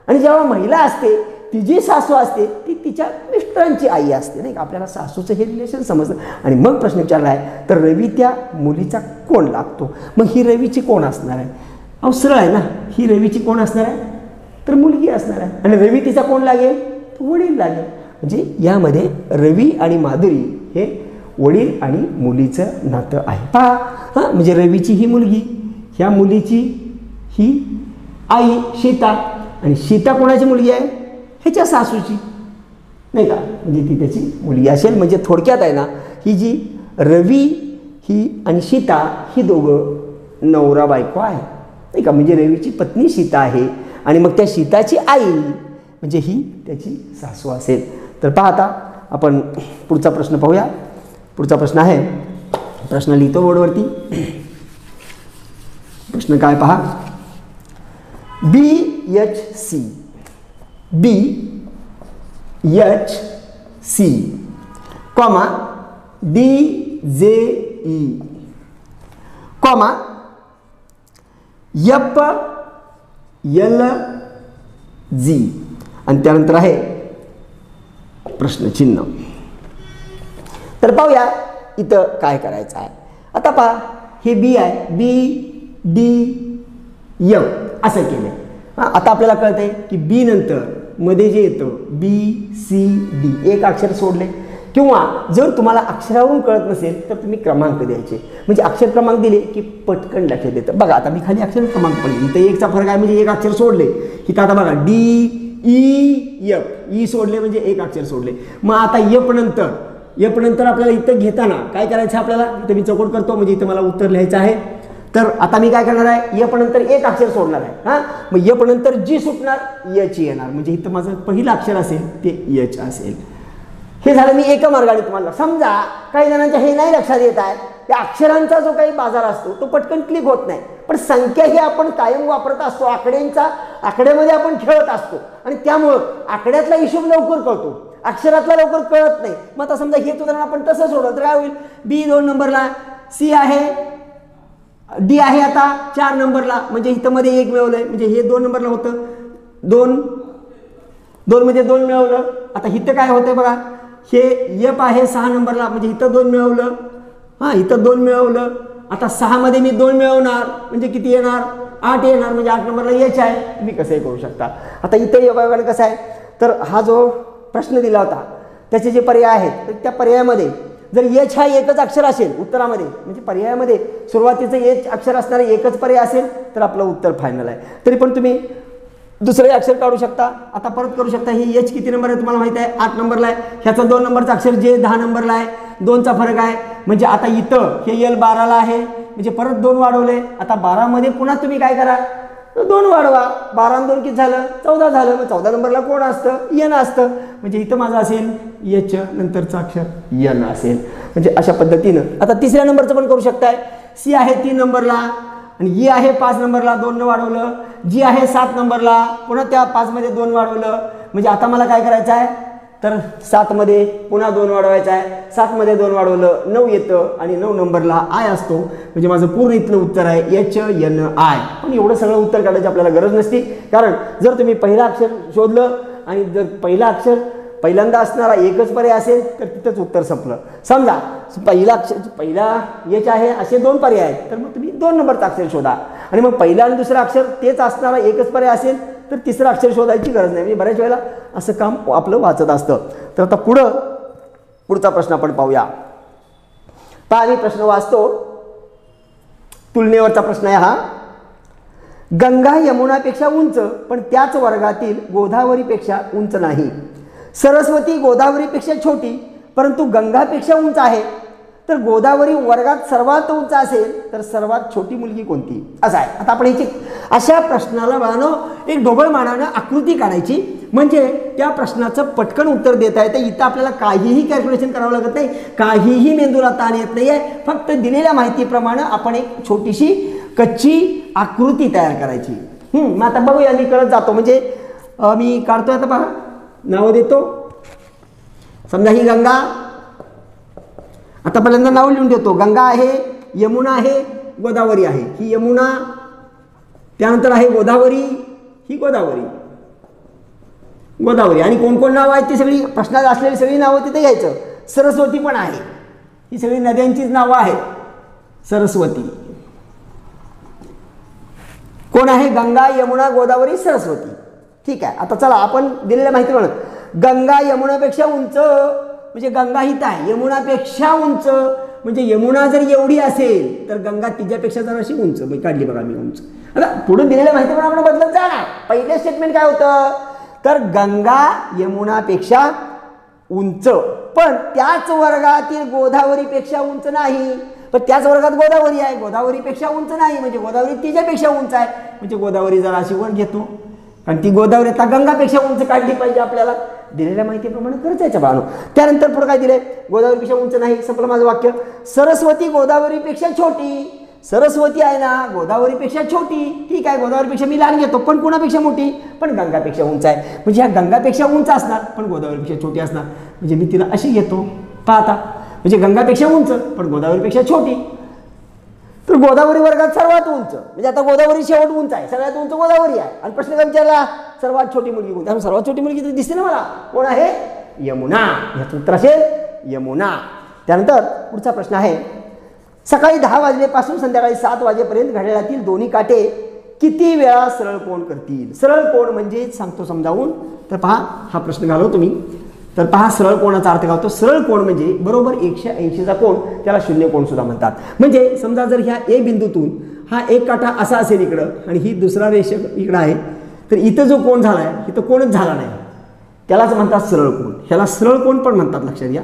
आणि जेव्हा महिला असते तिची सासू असते ती तिच्या मिस्टरांची आई असते नाही का. आपल्याला सासूचं हे रिलेशन समजलं. आणि मग प्रश्न विचारला आहे तर रवी त्या मुलीचा कोण लागतो. मग ही रवीची कोण असणार आहे, अहो सरळ आहे ना, ही रवीची कोण असणार आहे तर मुलगी असणार आहे. आणि रवी तिचा कोण लागेल, तो वडील लागेल. म्हणजे यामध्ये रवी आणि माधुरी हे वडील आणि मुलीचं नातं आहे. पहा हां, म्हणजे रवीची ही मुलगी, ह्या मुलीची ही आई सीता आणि सीता कोणाची मुलगी आहे, ह्याच्या सासूची नाही का. म्हणजे ती त्याची मुलगी असेल. म्हणजे थोडक्यात आहे ना, ही जी रवी ही आणि सीता ही दोघं नवरा बायको आहे नाही का. म्हणजे रवीची पत्नी सीता आहे आणि मग त्या सीताची आई म्हणजे ही त्याची सासू असेल. तर पहा आता आपण पुढचा प्रश्न पाहूया. पुढचा प्रश्न आहे, प्रश्न लिहितो बोर्डवरती. प्रश्न काय पहा, BHC comma DJE comma FLG आणि त्यानंतर आहे प्रश्नचिन्ह. तर पाहूया इथं काय करायचं आहे. आता पहा हे बी आहे, BDF असं केलं. हां, आता आपल्याला कळतं आहे की बी नंतर मध्ये जे येतं BCD एक अक्षर सोडले. किंवा जर तुम्हाला अक्षरावरून कळत नसेल तर तुम्ही क्रमांक द्यायचे. म्हणजे अक्षर क्रमांक दिले की पटकन लक्षात येतं. बघा आता मी खाली अक्षर क्रमांक पडले, इथं एकचा फरक आहे म्हणजे एक अक्षर सोडले. इथं आता बघा DEF ई सोडले म्हणजे एक अक्षर सोडले. मग आता एफ नंतर आपल्याला इथं घेताना काय करायचं आपल्याला, इथं मी चौकट करतो म्हणजे इथं मला उत्तर लिहायचं आहे. तर आता मी काय करणार आहे, एफ नंतर एक अक्षर सोडणार आहे. हां, मग एफ नंतर जी सुटणार एच येणार. म्हणजे इथं माझं पहिलं अक्षर असेल ते एच असेल. हे झालं मी एका मार्गाने तुम्हाला. समजा काही जणांच्या हे नाही लक्षात येत आहे, त्या अक्षरांचा जो काही बाजार असतो तो पटकन क्लिक होत नाही. पण संख्या ही आपण कायम वापरत असतो, आकड्यामध्ये आपण खेळत असतो आणि त्यामुळं आकड्यातला हिशोब लवकर कळतो, अक्षरातला लवकर कळत नाही. मग आता समजा हे उदाहरण आपण तसं सोडलं तर काय होईल, बी 2 नंबरला, सी आहे, डी आहे आता 4 नंबरला. म्हणजे इथं मध्ये 1 मिळवलंय म्हणजे हे 2 नंबरला होतं, 2 मध्ये 2 मिळवलं. आता इथं काय होतंय बघा, हे एफ आहे 6 नंबरला म्हणजे इथं 2 मिळवलं. हां, इथं 2 मिळवलं. आता 6 मध्ये मी 2 मिळवणार म्हणजे किती येणार, 8 येणार. म्हणजे 8 नंबरला एच आहे. तुम्ही कसंही करू शकता. आता इथं बघा कसं आहे, तर हा जो प्रश्न दिला होता त्याचे जे पर्याय आहेत तर त्या पर्यायामध्ये जर एच हा एकच अक्षर असेल उत्तरामध्ये, म्हणजे पर्यायामध्ये सुरुवातीचं एच अक्षर असणारे एकच पर्याय असेल तर आपलं उत्तर फायनल आहे. तरी पण तुम्ही दुसरे अक्षर काढू शकता. आता परत करू शकता. ही एच किती नंबर आहे तुम्हाला माहिती आहे, 8 नंबरला आहे. ह्याचा 2 नंबरचा अक्षर जे 10 नंबरला आहे, 2चा फरक आहे. म्हणजे आता इथं हे एल 12ला आहे, म्हणजे परत 2 वाढवले. आता 12 मध्ये पुन्हा तुम्ही काय करा, 2 वाढवा. 12 आणि 2 किती झालं, 14 झालं. मग 14 नंबरला कोण असतं, एन असतं. म्हणजे इथं माझं असेल एच नंतरचा अक्षर एन असेल. म्हणजे अशा पद्धतीनं आता तिसऱ्या नंबरचं पण करू शकताय. सी आहे 3 नंबरला आणि ई आहे 5 नंबरला, 2 वाढवलं. जी आहे 7 नंबरला, पुन्हा त्या 5 मध्ये 2 वाढवलं. म्हणजे आता मला काय करायचं आहे, तर 7 मध्ये पुन्हा 2 वाढवायचं आहे. 7 मध्ये 2 वाढवलं 9 येतं आणि 9 नंबरला आय असतो. म्हणजे माझं पूर्ण इथलं उत्तर आहे एच एन आय. पण एवढं सगळं उत्तर काढायची आपल्याला गरज नसती, कारण जर तुम्ही पहिला अक्षर शोधलं आणि जर पहिला अक्षर पहिल्यांदा असणारा एकच पर्याय असेल तर तिथंच उत्तर संपलं. समजा पहिला एच आहे असे 2 पर्याय आहेत, तर मग तुम्ही 2 नंबरचा अक्षर शोधा. आणि मग पहिला आणि दुसरा अक्षर तेच असणारा एकच पर्याय असेल तर तिसरं अक्षर शोधायची गरज नाही. म्हणजे बऱ्याच वेळेला असं काम आपलं वाचत असतं. तर आता पुढचा प्रश्न आपण पाहूया. पहा, मी प्रश्न वाचतो. तुलनेवरचा प्रश्न आहे हा. गंगा यमुनापेक्षा उंच पण त्याच वर्गातील गोदावरीपेक्षा उंच नाही. सरस्वती गोदावरीपेक्षा छोटी परंतु गंगापेक्षा उंच आहे. तर गोदावरी वर्गात सर्वात उंच असेल तर सर्वात छोटी मुलगी कोणती, असं आहे. आता आपण याची अशा प्रश्नाला बाळांनो एक ढोबळ मानानं आकृती काढायची, म्हणजे त्या प्रश्नाचं पटकन उत्तर देता येतं. इथं आपल्याला काहीही कॅल्क्युलेशन करावं लागत नाही, काहीही मेंदूला ताण येत नाही आहे. फक्त दिलेल्या माहितीप्रमाणे आपण एक छोटीशी कच्ची आकृती तयार करायची. मग आता बघूया, मी करत जातो. म्हणजे मी काढतोय. आता पहा, नाव देतो. समजा ही गंगा, आता पहिल्यांदा नाव लिहून देतो. गंगा आहे, यमुना आहे, गोदावरी आहे. ही यमुना, त्यानंतर आहे गोदावरी, ही गोदावरी आणि कोण कोण नावं आहेत ती सगळी प्रश्नात असलेली सगळी नावं तिथे घ्यायचं. सरस्वती पण आहे. ही सगळी नद्यांचीच नावं आहेत. सरस्वती कोण आहे, गंगा यमुना गोदावरी सरस्वती. ठीक आहे. आता चला आपण दिलेल्या माहिती म्हणून गंगा यमुनापेक्षा उंच म्हणजे गंगा हित आहे. यमुनापेक्षा उंच म्हणजे यमुना जर एवढी असेल तर गंगा तिच्यापेक्षा जराशी उंच. काढली बघा मी उंच. आता पुढे दिलेल्या माहिती पण आपण बदलत जाणार. पहिले स्टेटमेंट काय होतं, तर गंगा यमुनापेक्षा उंच पण त्याच वर्गातील गोदावरीपेक्षा उंच नाही. पण त्याच वर्गात गोदावरी आहे, गोदावरीपेक्षा उंच नाही म्हणजे गोदावरी तिच्यापेक्षा उंच आहे. म्हणजे गोदावरी जराशी वर घेतो आणि ती गोदावरी आता गंगापेक्षा उंच काढली पाहिजे. आपल्याला दिलेल्या माहितीप्रमाणे करायचं बाळांनो. त्यानंतर पुढे काय दिले, गोदावरीपेक्षा उंच नाही. संपलं माझं वाक्य. सरस्वती गोदावरीपेक्षा छोटी. सरस्वती आहे ना गोदावरीपेक्षा छोटी. ठीक आहे, गोदावरीपेक्षा मी लहान घेतो, पण कुणापेक्षा मोठी, पण गंगापेक्षा उंच आहे. म्हणजे ह्या गंगापेक्षा उंच असणार पण गोदावरीपेक्षा छोटी असणार. म्हणजे मी तिला अशी घेतो. पाहता, म्हणजे गंगापेक्षा उंच पण गोदावरीपेक्षा छोटी. तर गोदावरी वर्गात सर्वात उंच म्हणजे आता गोदावरी शेवट उंच आहे, सगळ्यात उंच गोदावरी आहे. आणि प्रश्न काय विचारला, सर्वात छोटी मुलगी कोणती. सर्वात छोटी मुलगी तर दिसते ना मला, कोण आहे, यमुना. ह्याचं उत्तर असेल यमुना. त्यानंतर पुढचा प्रश्न आहे, सकाळी 10 वाजल्यापासून संध्याकाळी 7 वाजेपर्यंत घड्याळातील दोन्ही काटे किती वेळा सरळ कोन करतील. सरळ कोन म्हणजे सांगतो समजावून. तर पहा, हा प्रश्न घालव तुम्ही. तर पहा, सरळ कोणाचा अर्थ घालतो. सरळ कोन म्हणजे बरोबर 180चा कोन, त्याला शून्य कोन सुद्धा म्हणतात. म्हणजे समजा जर ह्या ए बिंदूतून हा एक काटा असा असेल इकडं आणि ही दुसरा रेषा इकडं आहे, तर इथं जो कोन झाला आहे इथं कोणच झाला नाही, त्यालाच म्हणतात सरळ कोन. ह्याला सरळ कोन पण म्हणतात, लक्षात घ्या.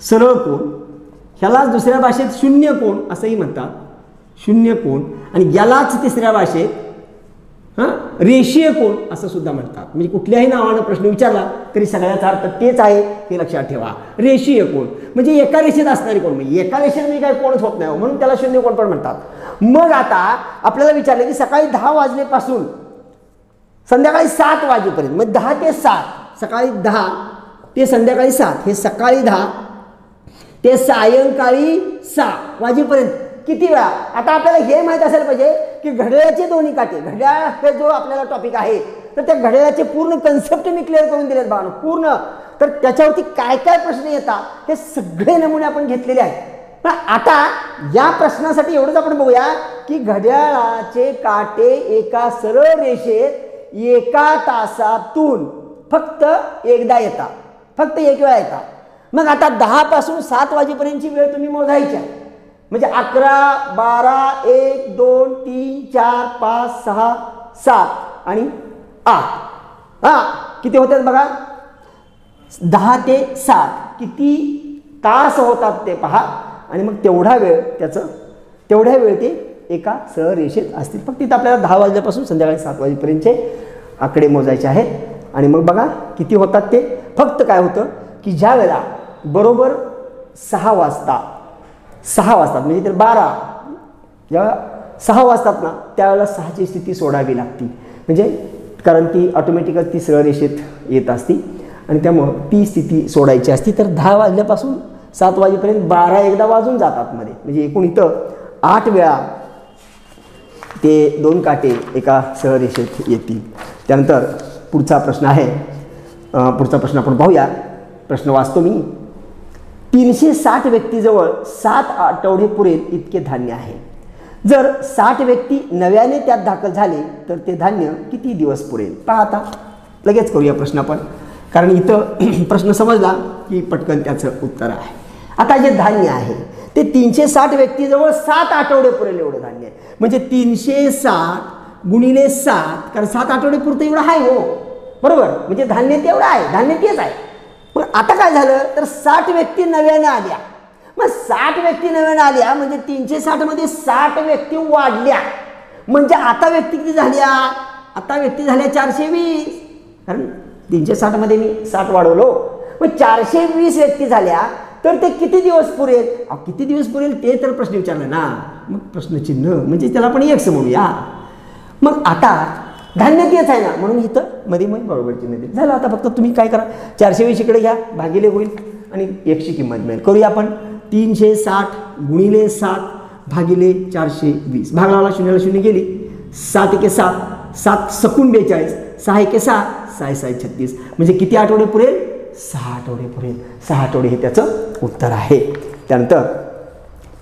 सरळ कोन ह्यालाच दुसऱ्या भाषेत शून्य कोन असंही म्हणतात, शून्य कोन. आणि यालाच तिसऱ्या भाषेत रेषीय कोन असं सुद्धा म्हणतात. म्हणजे कुठल्याही नावानं प्रश्न विचारला तरी सगळ्याचा अर्थ तेच आहे हे लक्षात ठेवा. रेषीय कोन म्हणजे एका रेषेत असणारी कोन. म्हणजे एका रेषेत मी काही कोणच होत नाही म्हणून त्याला शून्य कोन पण म्हणतात. मग आता आपल्याला विचारले की सकाळी 10 वाजल्यापासून संध्याकाळी 7 वाजेपर्यंत, मग 10 ते 7, सकाळी 10 ते संध्याकाळी 7, हे सकाळी 10 ते सायंकाळी 6 वाजेपर्यंत किती वेळा. आता आपल्याला हे माहीत असायला पाहिजे की घड्याळाचे दोन्ही काटे, घड्याळ हे जो आपल्याला टॉपिक आहे तर त्या घड्याळाचे पूर्ण कन्सेप्ट मी क्लिअर करून दिलेत बाळांनो, पूर्ण. तर त्याच्यावरती काय काय प्रश्न येतात हे सगळे नमुने आपण घेतलेले आहेत. पण आता या प्रश्नासाठी एवढंच आपण बघूया की घड्याळाचे काटे एका सरळ रेषेत एका तासातून फक्त एकदा येतात, फक्त एक वेळा येतात. मग आता 10 पासून 7 वाजेपर्यंतची वेळ तुम्ही मोजायच्या. म्हणजे 11, 12, 1, 2, 3, 4, 5, 6, 7 आणि 8 किती होतात बघा 10 ते 7 किती तास होतात ते पहा आणि मग तेवढा वेळ तेवढ्या वेळ ते एका सरळ रेषेत असतील. फक्त इथं आपल्याला 10 वाजल्यापासून संध्याकाळी 7 वाजेपर्यंतचे आकडे मोजायचे आहेत आणि मग बघा किती होतात ते. फक्त काय होतं की ज्या वेळेला बरोबर 6 वाजतात म्हणजे ते 12 जेव्हा 6 वाजतात ना त्यावेळेला 6ची स्थिती सोडावी लागते म्हणजे कारण ती ऑटोमॅटिकच ती सरळ रेषेत येत असती आणि त्यामुळं ती स्थिती सोडायची असती. तर 10 वाजल्यापासून 7 वाजेपर्यंत 12 एकदा वाजून जातात मध्ये म्हणजे एकूण इथं 8 वेळा ते 2 काटे एका सरळ रेषेत येतील. त्यानंतर पुढचा प्रश्न आहे. पुढचा प्रश्न आपण पाहूया. प्रश्न वाचतो मी. 360 व्यक्तीजवळ 7 आठवडे पुरेल इतके धान्य आहे. जर 60 व्यक्ती नव्याने त्यात दाखल झाले तर ते धान्य किती दिवस पुरेल. पहा आता लगेच करूया प्रश्न आपण कारण इथं प्रश्न समजला की पटकन त्याचं उत्तर आहे. आता जे धान्य आहे ते 360 व्यक्तीजवळ 7 आठवडे पुरेल एवढं धान्य आहे. म्हणजे 360 गुणिले 7 कारण 7 आठवडे पुरतं एवढं आहे हो बरोबर म्हणजे धान्य तेवढं आहे धान्य तेच आहे. पण आता काय झालं तर 60 व्यक्ती नव्याने आल्या. मग 60 व्यक्ती नव्याने आल्या म्हणजे 360 मध्ये 60 व्यक्ती वाढल्या म्हणजे आता व्यक्ती किती झाल्या. आता व्यक्ती झाल्या 420 कारण 360 मध्ये मी 60 वाढवलो मग 420 व्यक्ती झाल्या तर ते किती दिवस पुरेल. किती दिवस पुरेल ते तर प्रश्न विचारला ना मग प्रश्नचिन्ह म्हणजे त्याला आपण एक्स म्हणूया. मग आता धान्य तेच आहे ना म्हणून इथं मध्ये मग बरोबर चिन्ह दिलं झालं. आता फक्त तुम्ही काय करा 420 इकडे घ्या भागिले होईल आणि एकची किंमत मिळेल. करूया आपण 360 गुणिले 7 भागिले 420 भाग लावला शून्याला शून्य गेली 7 एके 7 7 सकून 42 6 एके 6 6 6 36 म्हणजे किती आठवडे पुरेल 6 आठवडे पुरेल. 6 आठवडे हे त्याचं उत्तर आहे. त्यानंतर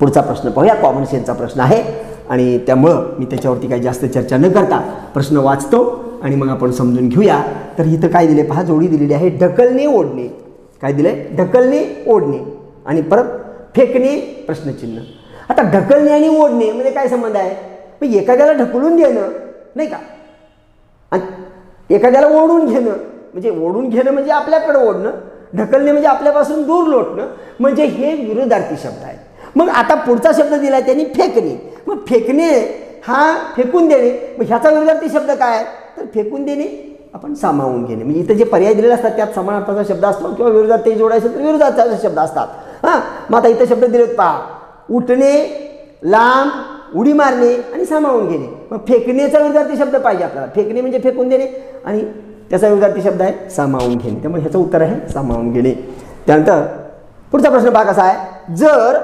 पुढचा प्रश्न पाहूया. कॉमन सेन्सचा प्रश्न आहे आणि त्यामुळं मी त्याच्यावरती काही जास्त चर्चा न करता प्रश्न वाचतो आणि मग आपण समजून घेऊया. तर इथं काय दिले पहा जोडी दिलेली आहे ढकलणे ओढणे. काय दिले ढकलणे ओढणे आणि परत फेकणे प्रश्नचिन्ह. आता ढकलणे आणि ओढणे म्हणजे काय संबंध आहे. मग एखाद्याला ढकलून देणं नाही का आणि एखाद्याला ओढून घेणं म्हणजे आपल्याकडे ओढणं ढकलणे म्हणजे आपल्यापासून दूर लोटणं म्हणजे हे विरुद्धार्थी शब्द आहे. मग आता पुढचा शब्द दिला त्यांनी फेकणे. मग फेकणे हा फेकून देणे मग ह्याचा विरुद्धार्थी शब्द काय आहे तर फेकून देणे आपण सामावून घेणे. म्हणजे इथं जे पर्याय दिलेले असतात त्यात समान अर्थाचा शब्द असतो किंवा विरुद्धार्थी जोडायचं तर विरुद्धार्थाचे शब्द असतात. मग आता इथं शब्द दिलेत पहा उठणे लांब उडी मारणे आणि सामावून घेणे. मग फेकण्याचा विरुद्धार्थी शब्द पाहिजे आपल्याला. फेकणे म्हणजे फेकून देणे आणि त्याचा विरुद्धार्थी शब्द आहे सामावून घेणे त्यामुळे ह्याचं उत्तर आहे सामावून घेणे. त्यानंतर पुढचा प्रश्न पहा कसा आहे. जर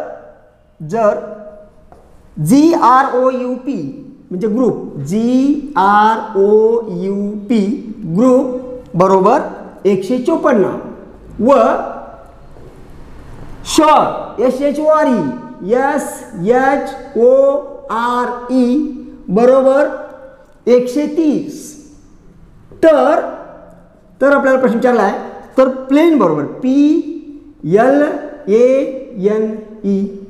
GROUP म्हणजे ग्रुप GROUP ग्रुप बरोबर 154 व SHORE SHORE बरोबर 130 तर आपल्याला प्रश्न विचारला आहे तर प्लेन बरोबर PLANE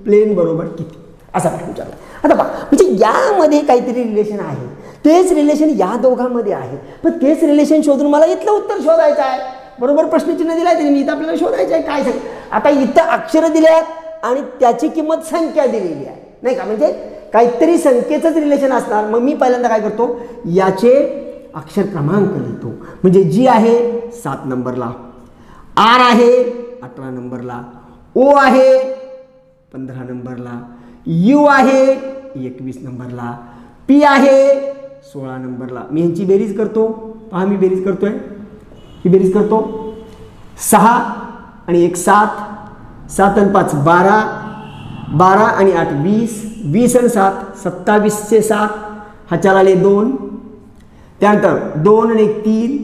प्लेन बरोबर किती असा प्रश्न विचारला. आता पहा म्हणजे यामध्ये काहीतरी रिलेशन आहे तेच रिलेशन या दोघांमध्ये आहे पण तेच रिलेशन शोधून मला इथलं उत्तर शोधायचं आहे. बरोबर प्रश्नचिन्ह दिलं आहे त्यांनी इथं आपल्याला शोधायचं आहे काय सांग. आता इथं अक्षरं दिली आहेत आणि त्याची किंमत संख्या दिलेली आहे नाही का म्हणजे काहीतरी संख्येचंच रिलेशन असणार. मग मी पहिल्यांदा काय करतो याचे अक्षर क्रमांक लिहितो म्हणजे जी आहे 7 नंबरला R आहे 18 नंबरला O आहे 15 नंबरला U आहे 21 नंबरला P आहे 16 नंबरला. मी ह्यांची बेरीज करतो पहा मी बेरीज करतोय ही बेरीज करतो 6 आणि 1 7 7 आणि 5 12 12 आणि 8 20 20 आणि 7 27 चे 7 हा चार आले 2 त्यानंतर 2 आणि 1 3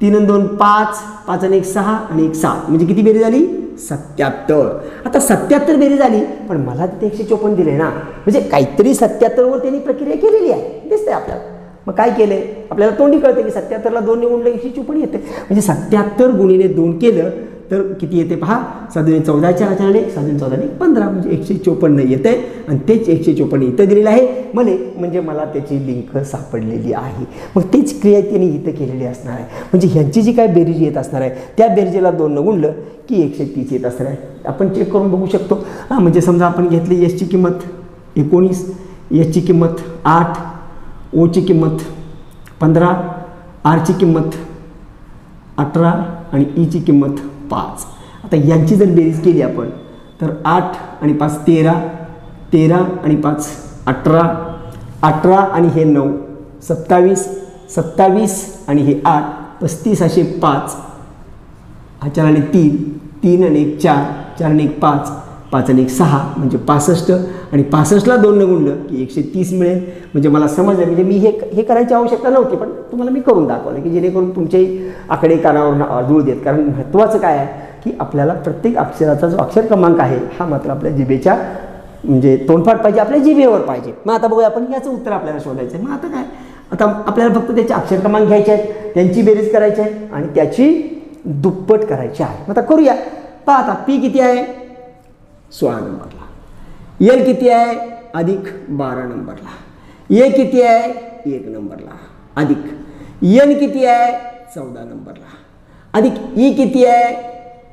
3 आणि 2 5 5 आणि 1 6 आणि 1 7 म्हणजे किती बेरीज झाली 77. आता 77 बेरीज झाली पण मला तिथे 154 दिले ना म्हणजे काहीतरी 77 वर त्यांनी प्रक्रिया केलेली आहे दिसतंय आपल्याला. मग काय केलंय आपल्याला तोंडी कळते की 77 ला 2 ने गुणलं 154 येते म्हणजे 77 गुणिले 2 केलं तर किती येते पहा, 7×14 4 4 1 7×14 15 म्हणजे 154 येते आणि तेच 154 इथं दिलेलं आहे मले, म्हणजे मला त्याची लिंक सापडलेली आहे. मग तेच क्रिया त्यांनी इथं केलेली असणार आहे. म्हणजे ह्यांची जी काय बेरीज येत असणार आहे त्या बेरजेला 2 न गुणलं की 130 येत असणार आहे. आपण चेक करून बघू शकतो. म्हणजे समजा आपण घेतली एसची किंमत 19, एसची किंमत 8, ओची किंमत 15, आरची किंमत 18 आणि ईची किंमत 5. आता यांची जर बेरीज केली आपण तर 8 आणि 5 13, 13 आणि 5 18, 18 आणि हे 9 27, 27 आणि हे 8 35 असे 5, हा 4 आणि 3, 3 आणि 1 4, 4 आणि 1 5, 5 आणि 1 6 म्हणजे 65 आणि 65ला 2 न गुणलं की 130 मिळेल. म्हणजे मला समजलं, म्हणजे मी हे करायची आवश्यकता नव्हती पण तुम्हाला मी करून दाखवलं की जेणेकरून तुमचे आकडे कानावर जुळ देत. कारण महत्त्वाचं काय आहे की आपल्याला प्रत्येक अक्षराचा जो अक्षर क्रमांक आहे हा मात्र आपल्या जिभेच्या म्हणजे तोंडपाठ पाहिजे, आपल्या जिभेवर पाहिजे. मग आता बघूया आपण याचं उत्तर आपल्याला शोधायचं आहे. मग आता काय, आता आपल्याला फक्त त्याचे अक्षर क्रमांक घ्यायचे आहेत, त्यांची बेरीज करायची आहे आणि त्याची दुप्पट करायची आहे. मग आता करूया. पहा आता पी किती आहे 16 नंबरला, एल किती आहे अधिक 12 नंबरला, ए किती आहे 1 नंबरला, अधिक एन किती आहे 14 नंबरला, अधिक ई किती आहे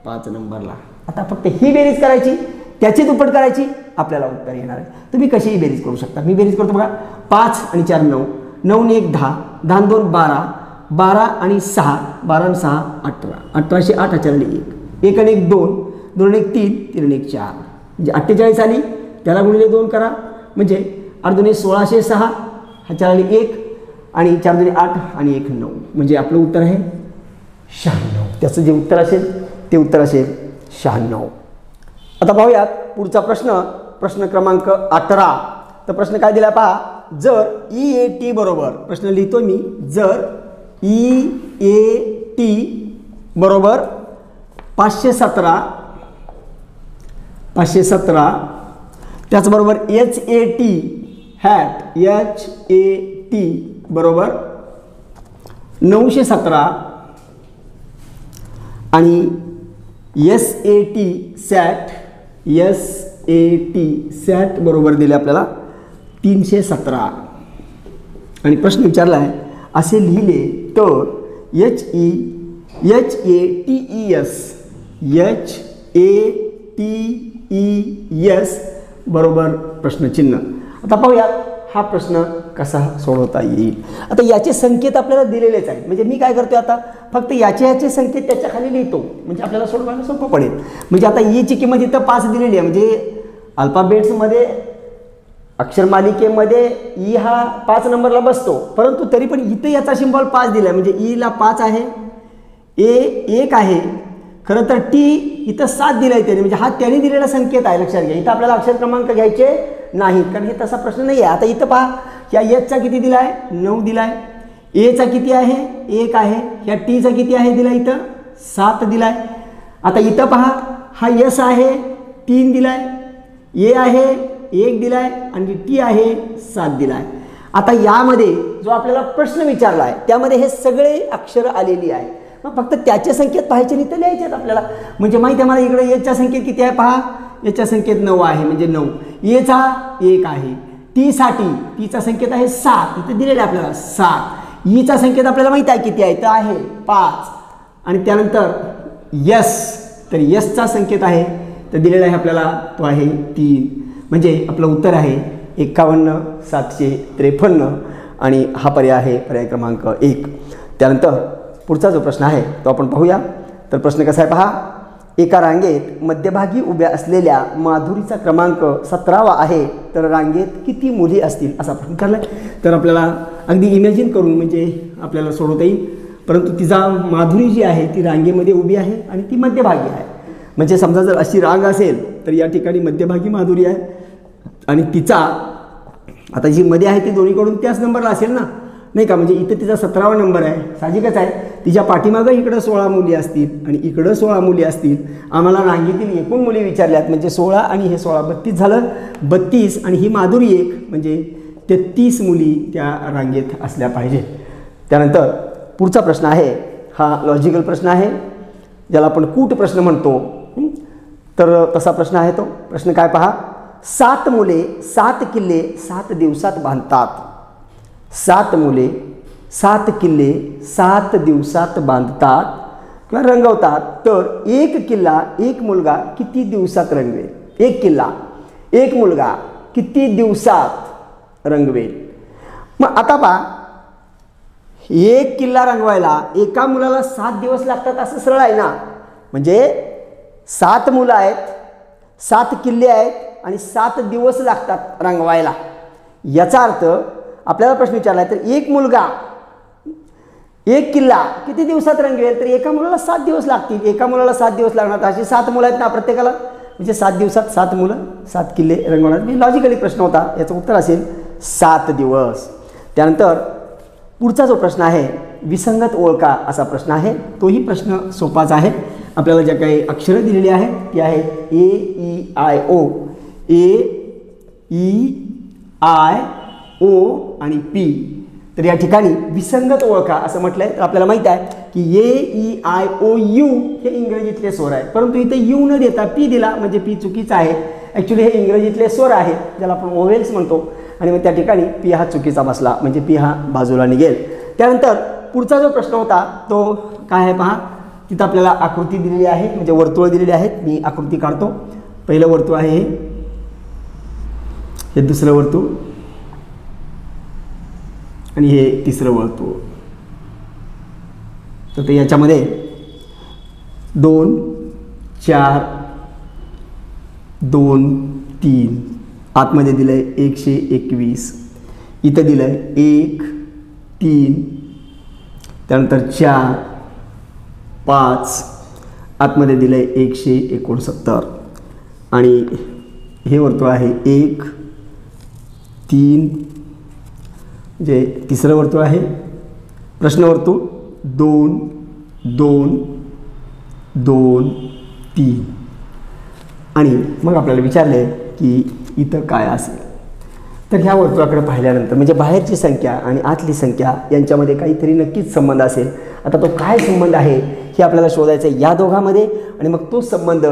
5 नंबरला. आता फक्त ही बेरीज करायची, त्याची दुप्पट करायची, आपल्याला उत्तर येणार आहे. तुम्ही कशीही बेरीज करू शकता. मी बेरीज करतो बघा. 5 आणि 4 9, 9 आणि 1 10, 10 आणि 2 12, 12 आणि 6, 12 आणि 6 18, 18 8 4 आणि 1, 1 आणि 1 2, 2 आणि 1 3, 3 आणि 1 4 म्हणजे 48 आली. त्याला गुणिले 2 करा म्हणजे 8 2 1606, हा 4 आणि 1 आणि 4 2 8 आणि 1 9 म्हणजे आपलं उत्तर आहे 96. त्याचं जे उत्तर असेल ते उत्तर असेल 96. आता पाहूयात पुढचा प्रश्न, प्रश्न क्रमांक 18. तर प्रश्न काय दिला पहा. जर EAT बरोबर, प्रश्न लिहितो मी, जर EAT बरोबर 517 त्याचबरोबर HAT बरोबर 917 आणि SAT बरोबर दिले आपल्याला 317 आणि प्रश्न विचारला आहे असे लिहिले तर HATES बरोबर प्रश्नचिन्ह. आता पाहूया हा प्रश्न कसा सोडवता येईल. आता याचे संकेत आपल्याला दिलेलेच आहेत. म्हणजे मी काय करतोय आता फक्त याचे संकेत त्याच्या खाली लिहितो म्हणजे आपल्याला सोडवायला सोपं पडेल. म्हणजे आता ईची किंमत इथं 5 दिलेली आहे. म्हणजे अल्फाबेट्समध्ये अक्षरमालिकेमध्ये ई हा 5 नंबरला बसतो, परंतु तरी पण इथं याचा सिम्बॉल 5 दिला आहे. म्हणजे ईला 5 आहे, ए 1 आहे, खरं तर टी इथं 7 दिला आहे त्याने, म्हणजे हा त्याने दिलेला संकेत आहे. लक्षात घ्या, इथं आपल्याला अक्षर क्रमांक घ्यायचे नाहीत कारण हे तसा प्रश्न नाही आहे. आता इथं पहा, ह्या एचचा किती दिला आहे 9 दिला आहे, एचा किती आहे 1 आहे, ह्या टीचा किती आहे दिला इथं 7 दिला आहे. आता इथं पहा, हा एस आहे 3 दिला आहे, ए आहे 1 दिला आहे आणि टी आहे 7 दिला आहे. आता यामध्ये जो आपल्याला प्रश्न विचारला आहे त्यामध्ये हे सगळे अक्षरं आलेली आहे. मग फक्त त्याचे संकेत पाहायचे नाही तर लिहायचे आहेत आपल्याला. म्हणजे माहिती आहे मला इकडे एचा संकेत किती आहे पहा, याचा संकेत 9 आहे म्हणजे 9, एचा 1 आहे, टीचा संकेत आहे 7 इथे दिलेला आहे आपल्याला 7, ईचा संकेत आपल्याला माहिती आहे किती आहे तर आहे 5 आणि त्यानंतर यस, तर यसचा संकेत आहे तर दिलेला आहे आपल्याला तो आहे 3. म्हणजे आपलं उत्तर आहे 51,753 आणि हा पर्याय आहे पर्याय क्रमांक 1. त्यानंतर पुढचा जो प्रश्न आहे तो आपण पाहूया. तर प्रश्न कसा आहे पहा. एका रांगेत मध्यभागी उभ्या असलेल्या माधुरीचा क्रमांक 17वा आहे तर रांगेत किती मुली असतील असा प्रश्न विचारला आहे. तर आपल्याला अगदी इमॅजिन करून म्हणजे आपल्याला सोडवता येईल. परंतु तिचा माधुरी जी आहे ती रांगेमध्ये उभी आहे आणि ती मध्यभागी आहे. म्हणजे समजा जर अशी रांग असेल तर या ठिकाणी मध्यभागी माधुरी आहे आणि तिचा आता जी मध्ये आहे ती दोन्हीकडून त्याच नंबरला असेल ना, नाही का. म्हणजे इथं तिचा 17वा नंबर आहे, साहजिकच आहे. तिच्या पाठीमागं इकडं 16 मुली असतील आणि इकडं 16 मुली असतील. आम्हाला रांगेतील एकूण मुली विचारल्यात म्हणजे 16 आणि हे 16 32 झालं, 32 आणि ही माधुरी 1 म्हणजे 33 मुली त्या रांगेत असल्या पाहिजे. त्यानंतर पुढचा प्रश्न आहे हा लॉजिकल प्रश्न आहे. ज्याला आपण कूट प्रश्न म्हणतो. तर तसा प्रश्न आहे तो. प्रश्न काय पहा, 7 मुले 7 किल्ले 7 दिवसात बांधतात. 7 मुले 7 किल्ले 7 दिवसात बांधतात किंवा रंगवतात, तर एक किल्ला एक मुलगा किती दिवसात रंगवेल? एक किल्ला एक मुलगा किती दिवसात रंगवेल? मग आता पहा, एक किल्ला रंगवायला एका मुलाला 7 दिवस लागतात असं सरळ आहे ना. म्हणजे 7 मुलं आहेत, 7 किल्ले आहेत आणि 7 दिवस लागतात रंगवायला. याचा अर्थ आपल्याला प्रश्न विचारला आहे, तर एक मुलगा एक किल्ला किती दिवसात रंगवेल? तर एका मुलाला 7 दिवस लागतील. एका मुलाला 7 दिवस लागणार, अशी 7 मुलं आहेत ना प्रत्येकाला, म्हणजे 7 दिवसात 7 मुलं 7 किल्ले रंगवणार. म्हणजे लॉजिकली प्रश्न होता, याचं उत्तर असेल 7 दिवस. त्यानंतर पुढचा जो प्रश्न आहे, विसंगत ओळखा असा प्रश्न आहे. तोही प्रश्न सोपाच आहे. आपल्याला ज्या काही अक्षरं दिलेली आहेत ती आहेत AEIO, AEIO आणि P. तर या ठिकाणी विसंगत ओळखा असं म्हटलं आहे. तर आपल्याला माहीत आहे की AEIOU हे इंग्रजीतले स्वर आहे, परंतु इथे यू न देता P दिला म्हणजे P चुकीचा आहे. ॲक्च्युली हे इंग्रजीतले स्वर आहेत ज्याला आपण ओवेल्स म्हणतो, आणि मग त्या ठिकाणी P हा चुकीचा बसला म्हणजे P हा बाजूला निघेल. त्यानंतर पुढचा जो प्रश्न होता तो काय आहे पहा, तिथं आपल्याला आकृती दिलेली आहे, म्हणजे वर्तुळ दिलेली आहेत. मी आकृती काढतो. पहिलं वर्तुळ आहे हे दुसरं वर्तुळ आणि हे तिसरं वर्तुळ. तर याच्यामध्ये 2 4 2 3 आतमध्ये दिलं आहे 121, इथं दिलं आहे 1 3, त्यानंतर 4 5, आतमध्ये दिलं आहे 169 आणि हे वर्तुळ आहे 1 3, जे तिसरं वर्तुळ आहे. प्रश्न वर्तुळ 2 2 2 3 आणि मग आपल्याला विचारले की इथं काय असेल. तर ह्या वर्तुळाकडे पाहिल्यानंतर म्हणजे बाहेरची संख्या आणि आतली संख्या यांच्यामध्ये काहीतरी नक्कीच संबंध असेल. आता तो काय संबंध आहे हे आपल्याला शोधायचं आहे या दोघांमध्ये, आणि मग तो संबंध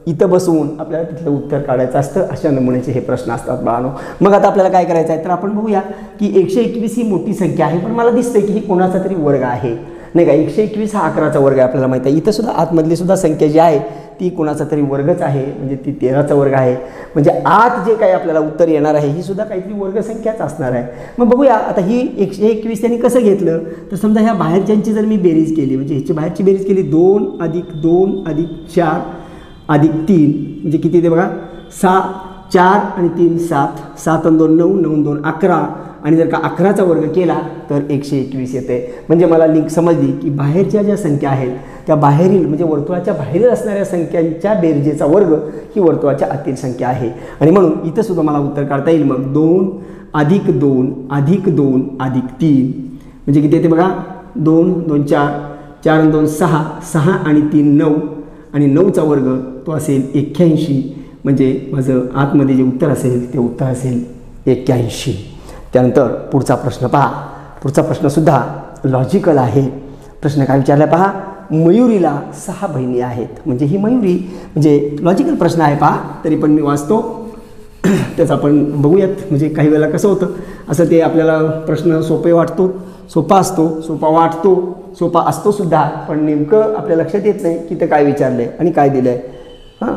इथं बसवून आपल्याला तिथलं उत्तर काढायचं असतं. अशा नमुन्याचे हे प्रश्न असतात बाळांनो. मग आता आपल्याला काय करायचं आहे, तर आपण बघूया की 121 ही मोठी संख्या आहे, पण मला दिसतंय की ही कोणाचा तरी वर्ग आहे नाही का. 121 हा 11चा वर्ग आहे आपल्याला माहिती आहे. इथं सुद्धा आतमधली सुद्धा संख्या जी आहे ती कोणाचा तरी वर्गच आहे, म्हणजे ती 13चा वर्ग आहे. म्हणजे आत जे काही आपल्याला उत्तर येणार आहे ही सुद्धा काहीतरी वर्गसंख्याच असणार आहे. मग बघूया आता ही 121 त्यांनी कसं घेतलं, तर समजा ह्या बाहेरच्यांची जर मी बेरीज केली, म्हणजे ह्याची बाहेरची बेरीज केली 2 + 2 + 4 + 3 म्हणजे किती ते बघा 6, 4 आणि 3 7, 7 आणि 2 9, 9 आणि 2 11, आणि जर का 11चा वर्ग केला तर 121 येते. म्हणजे मला लिंक समजली की बाहेरच्या ज्या संख्या आहेत त्या बाहेरील म्हणजे वर्तुळाच्या बाहेरील असणाऱ्या संख्यांच्या बेरजेचा वर्ग ही वर्तुळाच्या आतील संख्या आहे. आणि म्हणून इथं सुद्धा मला उत्तर काढता येईल. मग 2 + 2 + 2 + 3 म्हणजे किती येते बघा 2 2 4, 4 आणि 2 6, 6 आणि 3 9, आणि 9चा वर्ग तो असेल 81. म्हणजे माझं आतमध्ये जे उत्तर असेल ते उत्तर असेल 81. त्यानंतर पुढचा प्रश्न पहा. पुढचा प्रश्नसुद्धा लॉजिकल आहे. प्रश्न काय विचारला पहा, मयुरीला 6 बहिणी आहेत. म्हणजे ही मयुरी म्हणजे लॉजिकल प्रश्न आहे पहा, तरी पण मी वाचतो त्याचं आपण बघूयात. म्हणजे काही वेळेला कसं होतं असं ते आपल्याला प्रश्न सोपे वाटतो, सोपा असतो, सोपा वाटतो, सोपा असतो सुद्धा, पण नेमकं आपल्या लक्षात येत नाही की ते काय विचारलं आहे आणि काय दिलं आहे. हां,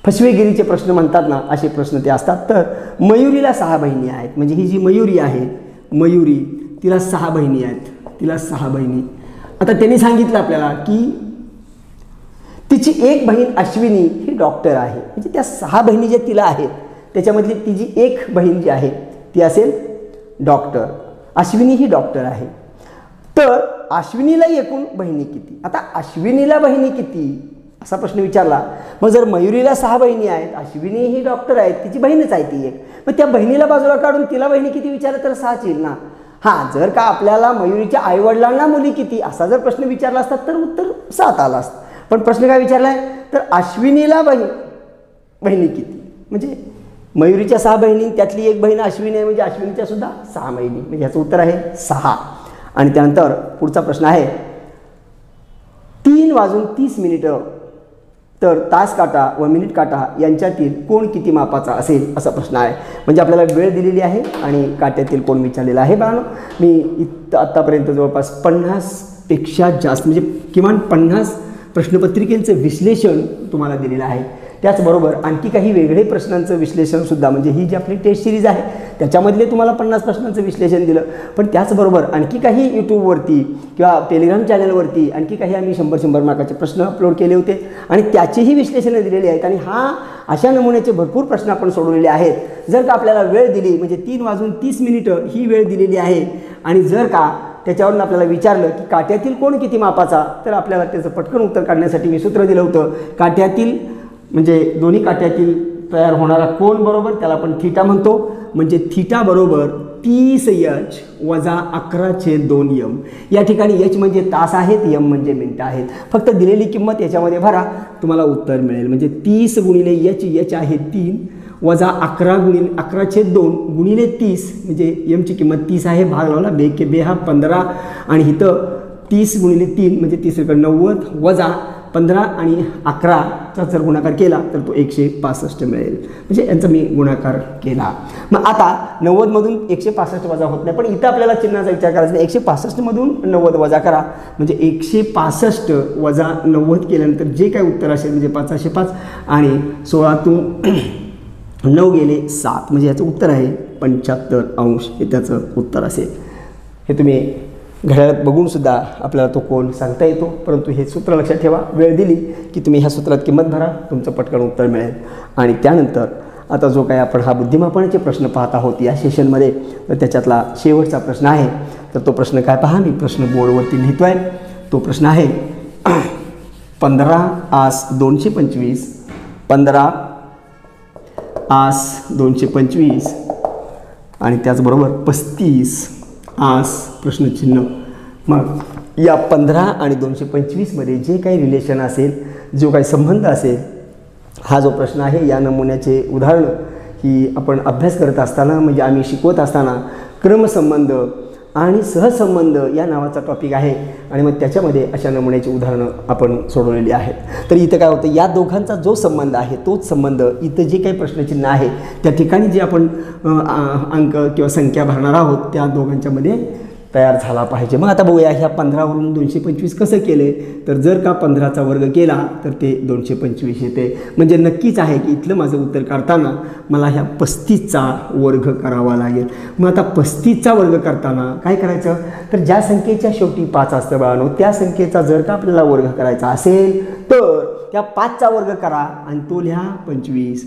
फसवेगिरीचे प्रश्न म्हणतात ना, असे प्रश्न ते असतात. तर मयुरीला 6 बहिणी आहेत. म्हणजे ही जी मयुरी आहे, मयुरी तिला 6 बहिणी आहेत, तिला 6 बहिणी. आता त्यांनी सांगितलं आपल्याला की तिची एक बहीण अश्विनी ही डॉक्टर आहे. म्हणजे त्या 6 बहिणी ज्या तिला आहेत त्याच्यामधली तिची एक बहीण जी आहे ती असेल डॉक्टर. अश्विनी ही डॉक्टर आहे. तर अश्विनीला एकूण बहिणी किती? आता अश्विनीला बहिणी किती असा प्रश्न विचारला. मग जर मयुरीला 6 बहिणी आहेत, अश्विनी ही डॉक्टर आहेत, तिची बहीणच आहे ती एक, मग त्या बहिणीला बाजूला काढून तिला बहिणी किती विचारलं तर 6च येईल ना. हां, जर का आपल्याला मयुरीच्या आईवडिलांना मुली किती असा जर प्रश्न विचारला असता तर उत्तर 7 आलं असतं. पण प्रश्न काय विचारला आहे, तर अश्विनीला बहिणी किती, म्हणजे मयुरीच्या 6 बहिणी त्यातली एक बहीण अश्विनी आहे, म्हणजे अश्विनीच्या सुद्धा 6 बहिणी, म्हणजे ह्याचं उत्तर आहे 6. आणि त्यानंतर पुढचा प्रश्न आहे 3:30 तर तास काटा व मिनिट काटा यांच्यातील कोण किती मापाचा असेल असा प्रश्न आहे. म्हणजे आपल्याला वेळ दिलेली आहे आणि काट्यातील कोण विचारलेला आहे. बाळांनो, मी आत्तापर्यंत जवळपास 50पेक्षा जास्त म्हणजे किमान 50 प्रश्नपत्रिकेचं विश्लेषण तुम्हाला दिलेलं आहे. त्याचबरोबर आणखी काही वेगळे प्रश्नांचं विश्लेषणसुद्धा, म्हणजे ही जी आपली टेस्ट सिरीज आहे त्याच्यामधले तुम्हाला 50 प्रश्नांचं विश्लेषण दिलं. पण त्याचबरोबर आणखी काही यूट्यूबवरती किंवा टेलिग्राम चॅनलवरती आणखी काही आम्ही 100 मार्काचे प्रश्न अपलोड केले होते आणि त्याचेही विश्लेषणं दिलेली आहेत. आणि अशा नमुन्याचे भरपूर प्रश्न आपण सोडवलेले आहेत. जर का आपल्याला वेळ दिली, म्हणजे 3:30 ही वेळ दिलेली आहे आणि जर का त्याच्यावरून आपल्याला विचारलं की काट्यातील कोण किती मापाचा, तर आपल्याला त्याचं पटकन उत्तर काढण्यासाठी मी सूत्र दिलं होतं. काट्यातील म्हणजे दोन्ही काट्यातील तयार होणारा कोण बरोबर त्याला आपण थीटा म्हणतो. म्हणजे थीटा बरोबर 30h वजा 11/2m. या ठिकाणी h म्हणजे तास आहेत, m म्हणजे मिनिटं आहेत. फक्त दिलेली किंमत याच्यामध्ये भरा, तुम्हाला उत्तर मिळेल. म्हणजे 30 गुणिले h आहे 3 वजा 11/2 गुणिले 30 म्हणजे mची किंमत 30 आहे. भाग लावला, 2 के 2 हा 15 आणि इथं 30 गुणिले 3 म्हणजे 30 × 90 वजा 15 आणि 11चा जर गुणाकार केला तर तो 165 मिळेल. म्हणजे यांचा मी गुणाकार केला. मग आता 90मधून 165 वजा होत नाही, पण इथं आपल्याला चिन्हाचा विचार करायचा नाही. 165मधून 90 वजा करा, म्हणजे 165 वजा 90 केल्यानंतर जे काही उत्तर असेल म्हणजे 505 आणि 16तून 9 गेले 7, म्हणजे याचं उत्तर आहे 75° हे त्याचं उत्तर असेल. हे तुम्ही घड्याळात बघूनसुद्धा आपल्याला तो कोण सांगता येतो. परंतु हे सूत्र लक्षात ठेवा, वेळ दिली की तुम्ही ह्या सूत्रात किंमत भरा, तुमचं पटकन उत्तर मिळेल. आणि त्यानंतर आता जो काही आपण हा बुद्धिमापनाचे प्रश्न पाहत आहोत या सेशनमध्ये, तर त्याच्यातला शेवटचा प्रश्न आहे. तर तो प्रश्न काय पहा, मी प्रश्न बोर्डवरती लिहितो आहे. तो प्रश्न आहे 15 आस 225, 15 आस 225 आणि त्याचबरोबर 35 आस प्रश्नचिन्ह. मग या 15 आणि 225मध्ये जे काही रिलेशन असेल, जो काही संबंध असेल, हा जो प्रश्न आहे या नमुन्याचे उदाहरणं ही आपण अभ्यास करत असताना म्हणजे आम्ही शिकवत असताना क्रमसंबंध आणि सहसंबंध या नावाचा टॉपिक आहे आणि मग त्याच्यामध्ये अशा नमुन्याची उदाहरणं आपण सोडवलेली आहेत. तर इथं काय होतं, या दोघांचा जो संबंध आहे तोच संबंध इथं जे काही प्रश्नचिन्ह आहे त्या ठिकाणी जे आपण अंक किंवा संख्या भरणार आहोत त्या दोघांच्यामध्ये तयार झाला पाहिजे. मग आता बघूया ह्या 15वरून 225 कसं केले. तर जर का 15चा वर्ग केला तर ते 225 येते. म्हणजे नक्कीच आहे की इथलं माझं उत्तर काढताना मला ह्या 35चा वर्ग करावा लागेल. मग आता 35चा वर्ग करताना काय करायचं, तर ज्या संख्येच्या शेवटी 5 असतं बाळांनो, त्या संख्येचा जर का आपल्याला वर्ग करायचा असेल तर त्या 5चा वर्ग करा आणि तो लिहा 25.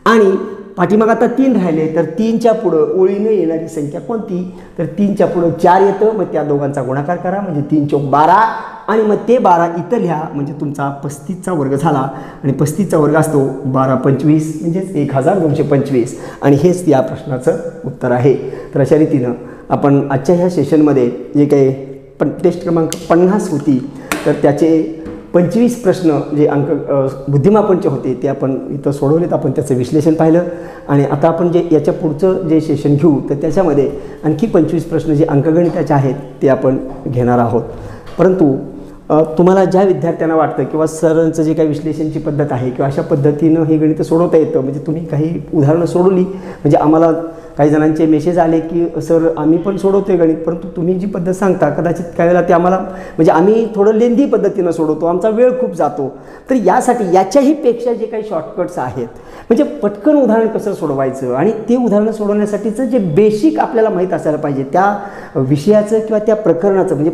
आणि पाठीमाग आता 3 राहिले, तर 3च्या पुढं ओळीने येणारी संख्या कोणती, तर 3च्या पुढं 4 येतं. मग त्या दोघांचा गुणाकार करा, म्हणजे 3 चौक 12 आणि मग ते 12 इथं लिहा, म्हणजे तुमचा 35चा वर्ग झाला. आणि 35चा वर्ग असतो 12 25 म्हणजेच 1225 आणि हेच या प्रश्नाचं उत्तर आहे. तर अशा रीतीनं आपण आजच्या ह्या सेशनमध्ये जे काही टेस्ट क्रमांक 50 होती तर त्याचे 25 प्रश्न जे अंक बुद्धिमापनचे होते ते आपण इथं सोडवलेत. आपण त्याचं विश्लेषण पाहिलं आणि आता आपण जे याच्या पुढचं जे सेशन घेऊ तर त्याच्यामध्ये आणखी 25 प्रश्न जे अंकगणिताचे आहेत ते आपण घेणार आहोत. परंतु तुम्हाला ज्या विद्यार्थ्यांना वाटतं किंवा सरांचं जे काही विश्लेषणाची पद्धत आहे किंवा अशा पद्धतीनं हे गणित सोडवता येतं, म्हणजे तुम्ही काही उदाहरणं सोडवली, म्हणजे आम्हाला काही जणांचे मेसेज आले की सर आम्ही पण सोडवतो आहे गणित, परंतु तुम्ही जी पद्धत सांगता कदाचित काही वेळेला ते आम्हाला म्हणजे आम्ही थोडं लेंदी पद्धतीनं सोडवतो, आमचा वेळ खूप जातो. तर यासाठी याच्याही पेक्षा जे काही शॉर्टकट्स आहेत, म्हणजे पटकन उदाहरण कसं सोडवायचं आणि ते उदाहरण सोडवण्यासाठीचं जे बेसिक आपल्याला माहीत असायला पाहिजे त्या विषयाचं किंवा त्या प्रकरणाचं, म्हणजे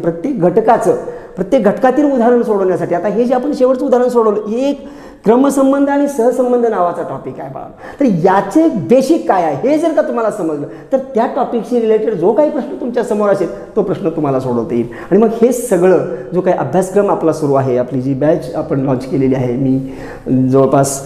प्रत्येक घटकातील उदाहरण सोडवण्यासाठी. आता हे जे आपण शेवटचं उदाहरण सोडवलं हे एक क्रमसंबंध आणि सहसंबंध नावाचा टॉपिक आहे बाळा. तर याचे बेसिक काय आहे हे जर का तुम्हाला समजलं तर त्या टॉपिकशी रिलेटेड जो काही प्रश्न तुमच्या समोर असेल तो प्रश्न तुम्हाला सोडवता येईल. आणि मग हे सगळं जो काही अभ्यासक्रम आपला सुरू आहे, आपली जी बॅच आपण लॉन्च केलेली आहे, मी जवळपास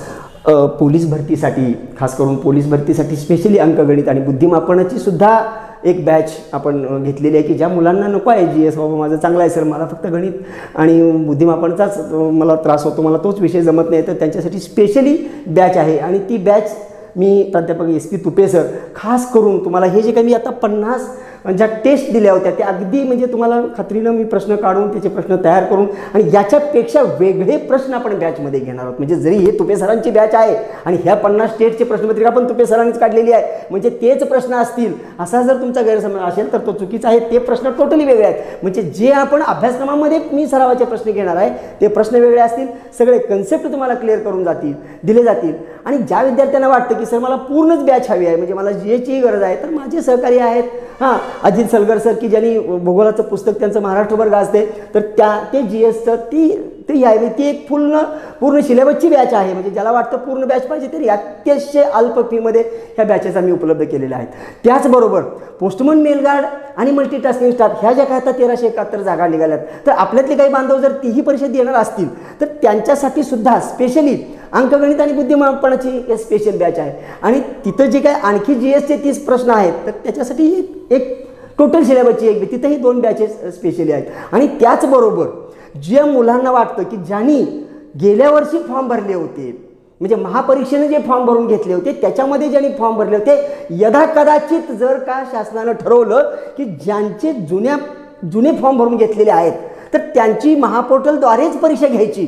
पोलीस भरतीसाठी, खास करून पोलीस भरतीसाठी स्पेशली अंकगणित आणि बुद्धिमापनाची सुद्धा एक बॅच आपण घेतलेली आहे की ज्या मुलांना नको आहे GS बाबा माझं चांगलं आहे सर, मला फक्त गणित आणि बुद्धिमापनाचाच मला त्रास होतो, मला तोच विषय जमत नाही, तर त्यांच्यासाठी स्पेशली बॅच आहे. आणि ती बॅच मी प्राध्यापक SP तुपे सर खास करून तुम्हाला हे जे काही मी आता 50 ज्या टेस्ट दिल्या होत्या त्या अगदी म्हणजे तुम्हाला खात्रीनं मी प्रश्न काढून त्याचे प्रश्न तयार करून आणि याच्यापेक्षा वेगळे प्रश्न आपण बॅचमध्ये घेणार आहोत. म्हणजे जरी हे तुपे सरांची बॅच आहे आणि ह्या 50 स्टेटची प्रश्नपत्रिका पण तुपे सरांनीच काढलेली आहे, म्हणजे तेच प्रश्न असतील असा जर तुमचा गैरसमज असेल तर तो चुकीचा आहे. ते प्रश्न टोटली वेगळे आहेत. म्हणजे जे आपण अभ्यासक्रमामध्ये मी सरावाचे प्रश्न घेणार आहे ते प्रश्न वेगळे असतील. सगळे कन्सेप्ट तुम्हाला क्लिअर करून दिले जातील. आणि ज्या विद्यार्थ्यांना वाटतं की सर मला पूर्णच बॅच हवी आहे, म्हणजे मला जीएसची गरज आहे, तर माझे सहकारी आहेत अजित सलगर सर की ज्यांनी भूगोलाचं पुस्तक त्यांचं महाराष्ट्रभर गाजते, तर ते जीएसचं ती आहे ती एक पूर्ण सिलेबसची बॅच आहे. म्हणजे ज्याला वाटतं पूर्ण बॅच पाहिजे तरी अतिशय अल्प फीमध्ये ह्या बॅचेस आम्ही उपलब्ध केलेल्या आहेत. त्याचबरोबर पोस्टमन मेलगार्ड आणि मल्टीटास्किंग स्टाफ ह्या ज्या काय आता 1371 जागा निघाल्यात, तर आपल्यातले काही बांधव जर तीही परीक्षा देणार असतील तर त्यांच्यासाठी सुद्धा स्पेशली अंकगणित आणि बुद्धिमानपणाची स्पेशल बॅच आहे. आणि तिथं जे काय आणखी जीएसचे 30 प्रश्न आहेत तर त्याच्यासाठी एक टोटल सिलेबसची एक तिथंही 2 बॅचेस स्पेशली आहेत. आणि त्याचबरोबर ज्या मुलांना वाटतं की ज्यांनी गेल्या वर्षी फॉर्म भरले होते, म्हणजे महापरीक्षेने जे फॉर्म भरून घेतले होते त्याच्यामध्ये ज्यांनी फॉर्म भरले होते, यदाकदाचित जर का शासनानं ठरवलं की ज्यांचे जुने फॉर्म भरून घेतलेले आहेत तर त्यांची महापोर्टलद्वारेच परीक्षा घ्यायची,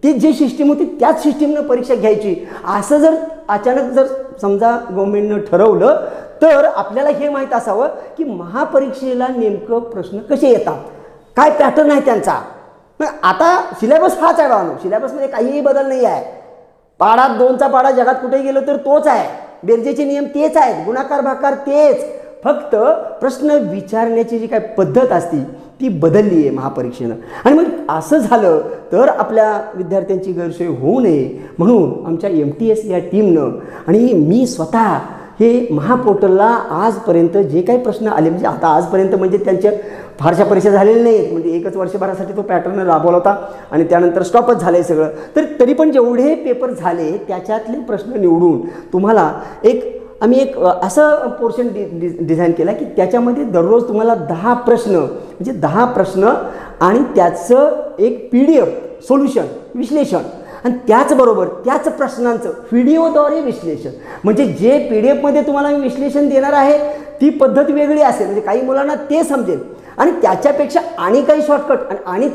ती जी सिस्टीम होती त्याच सिस्टीमनं परीक्षा घ्यायची, असं जर अचानक जर समजा गव्हर्नमेंटनं ठरवलं तर आपल्याला हे माहीत असावं की महापरीक्षेला नेमकं प्रश्न कसे येतात, काय पॅटर्न आहे त्यांचा. मग आता सिलेबस हाच आहे बाळांनो, सिलेबसमध्ये काहीही बदल नाही आहे. पाडा 2चा पाडा जगात कुठे गेलो तर तोच आहे, बेरजेचे नियम तेच आहेत, गुणाकार भागाकार तेच, फक्त प्रश्न विचारण्याची जी काय पद्धत असती ती बदलली आहे महापरीक्षेनं. आणि मग असं झालं तर आपल्या विद्यार्थ्यांची गैरसोय होऊ नये म्हणून आमच्या MTS या टीमनं आणि मी स्वतः हे महापोर्टलला आजपर्यंत जे काही प्रश्न आले, म्हणजे आता आजपर्यंत म्हणजे त्यांच्या फारशा परीक्षा झालेल्या नाहीत, म्हणजे एकच वर्षभरासाठी तो पॅटर्न राबवला होता आणि त्यानंतर स्टॉपच झालं आहे सगळं. तर तरी पण जेवढे पेपर झाले त्याच्यातले प्रश्न निवडून तुम्हाला आम्ही एक असं पोर्शन डिझाईन केला की त्याच्यामध्ये दररोज तुम्हाला 10 प्रश्न म्हणजे 10 प्रश्न आणि त्याचं एक PDF सोल्युशन विश्लेषण आणि त्याचबरोबर त्याच प्रश्नांचं व्हिडिओद्वारे विश्लेषण. म्हणजे जे PDF मध्ये तुम्हाला मी विश्लेषण देणार आहे ती पद्धत वेगळी असेल, म्हणजे काही मुलांना ते समजेल आणि त्याच्यापेक्षा आणि काही शॉर्टकट आणि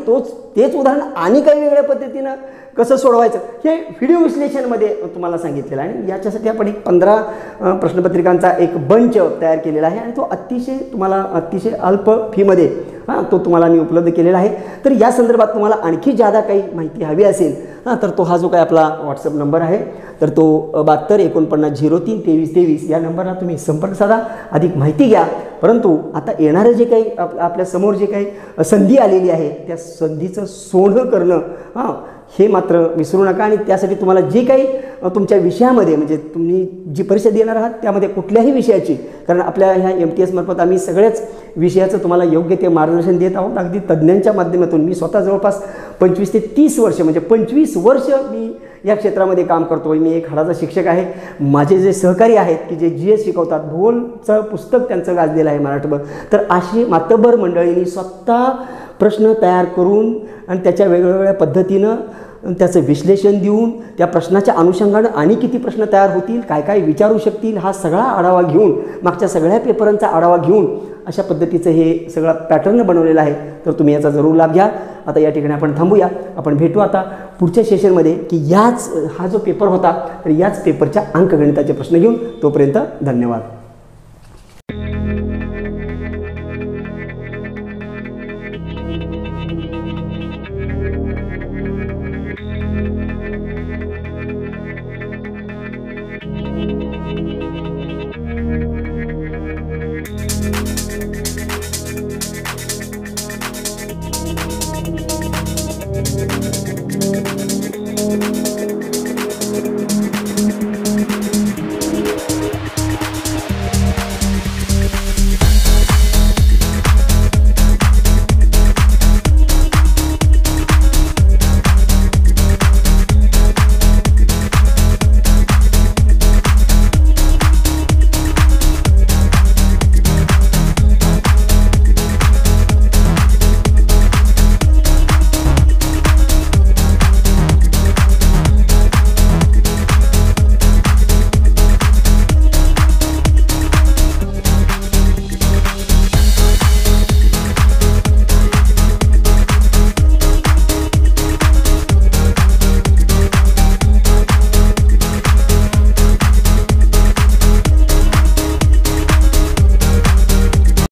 तेच उदाहरण आणि काही वेगळ्या पद्धतीनं कसं सोडवायचं हे व्हिडिओ विश्लेषणमध्ये तुम्हाला सांगितलेलं आहे. आणि याच्यासाठी आपण एक 15 प्रश्नपत्रिकांचा एक बंच तयार केलेला आहे आणि तो अतिशय अल्प फीमध्ये तो तुम्हाला मी उपलब्ध केलेला आहे. तर या संदर्भात तुम्हाला आणखी जादा काही माहिती हवी असेल तर हा जो काही आपला व्हॉट्सअप नंबर आहे तर तो 7249032323 या नंबरला तुम्ही संपर्क साधा, अधिक माहिती घ्या. परंतु आता येणारं जे काही आपल्या समोर जे काही संधी आलेली आहे त्या संधीचं सोनं करणं हे मात्र विसरू नका. आणि त्यासाठी तुम्हाला जे काही तुमच्या विषयामध्ये म्हणजे तुम्ही जी परीक्षा देणार आहात त्यामध्ये कुठल्याही विषयाची, कारण आपल्या ह्या MTS मार्फत आम्ही सगळ्याच विषयाचं तुम्हाला योग्य ते मार्गदर्शन देत आहोत अगदी तज्ज्ञांच्या माध्यमातून. मी स्वतः जवळपास 25 ते 30 वर्ष म्हणजे 25 वर्ष मी या क्षेत्रामध्ये काम करतो. मी एक हाडाचा शिक्षक आहे. माझे जे सहकारी आहेत की जे GS शिकवतात, भूगोलचं पुस्तक त्यांचं गाजलेलं आहे मराठभर, तर अशी मातब्बर मंडळींनी स्वतः प्रश्न तयार करून आणि त्याच्या वेगवेगळ्या पद्धतीनं त्याचं विश्लेषण देऊन त्या प्रश्नाच्या अनुषंगानं आणि किती प्रश्न तयार होतील, काय काय विचारू शकतील, हा सगळा आढावा घेऊन मागच्या सगळ्या पेपरांचा आढावा घेऊन अशा पद्धतीचं हे सगळं पॅटर्न बनवलेलं आहे. तर तुम्ही याचा जरूर लाभ घ्या. आता या ठिकाणी आपण थांबूया. आपण भेटू आता पुढच्या सेशनमध्ये की हा जो पेपर होता तर याच पेपरच्या अंकगणिताचे प्रश्न घेऊन. तोपर्यंत धन्यवाद.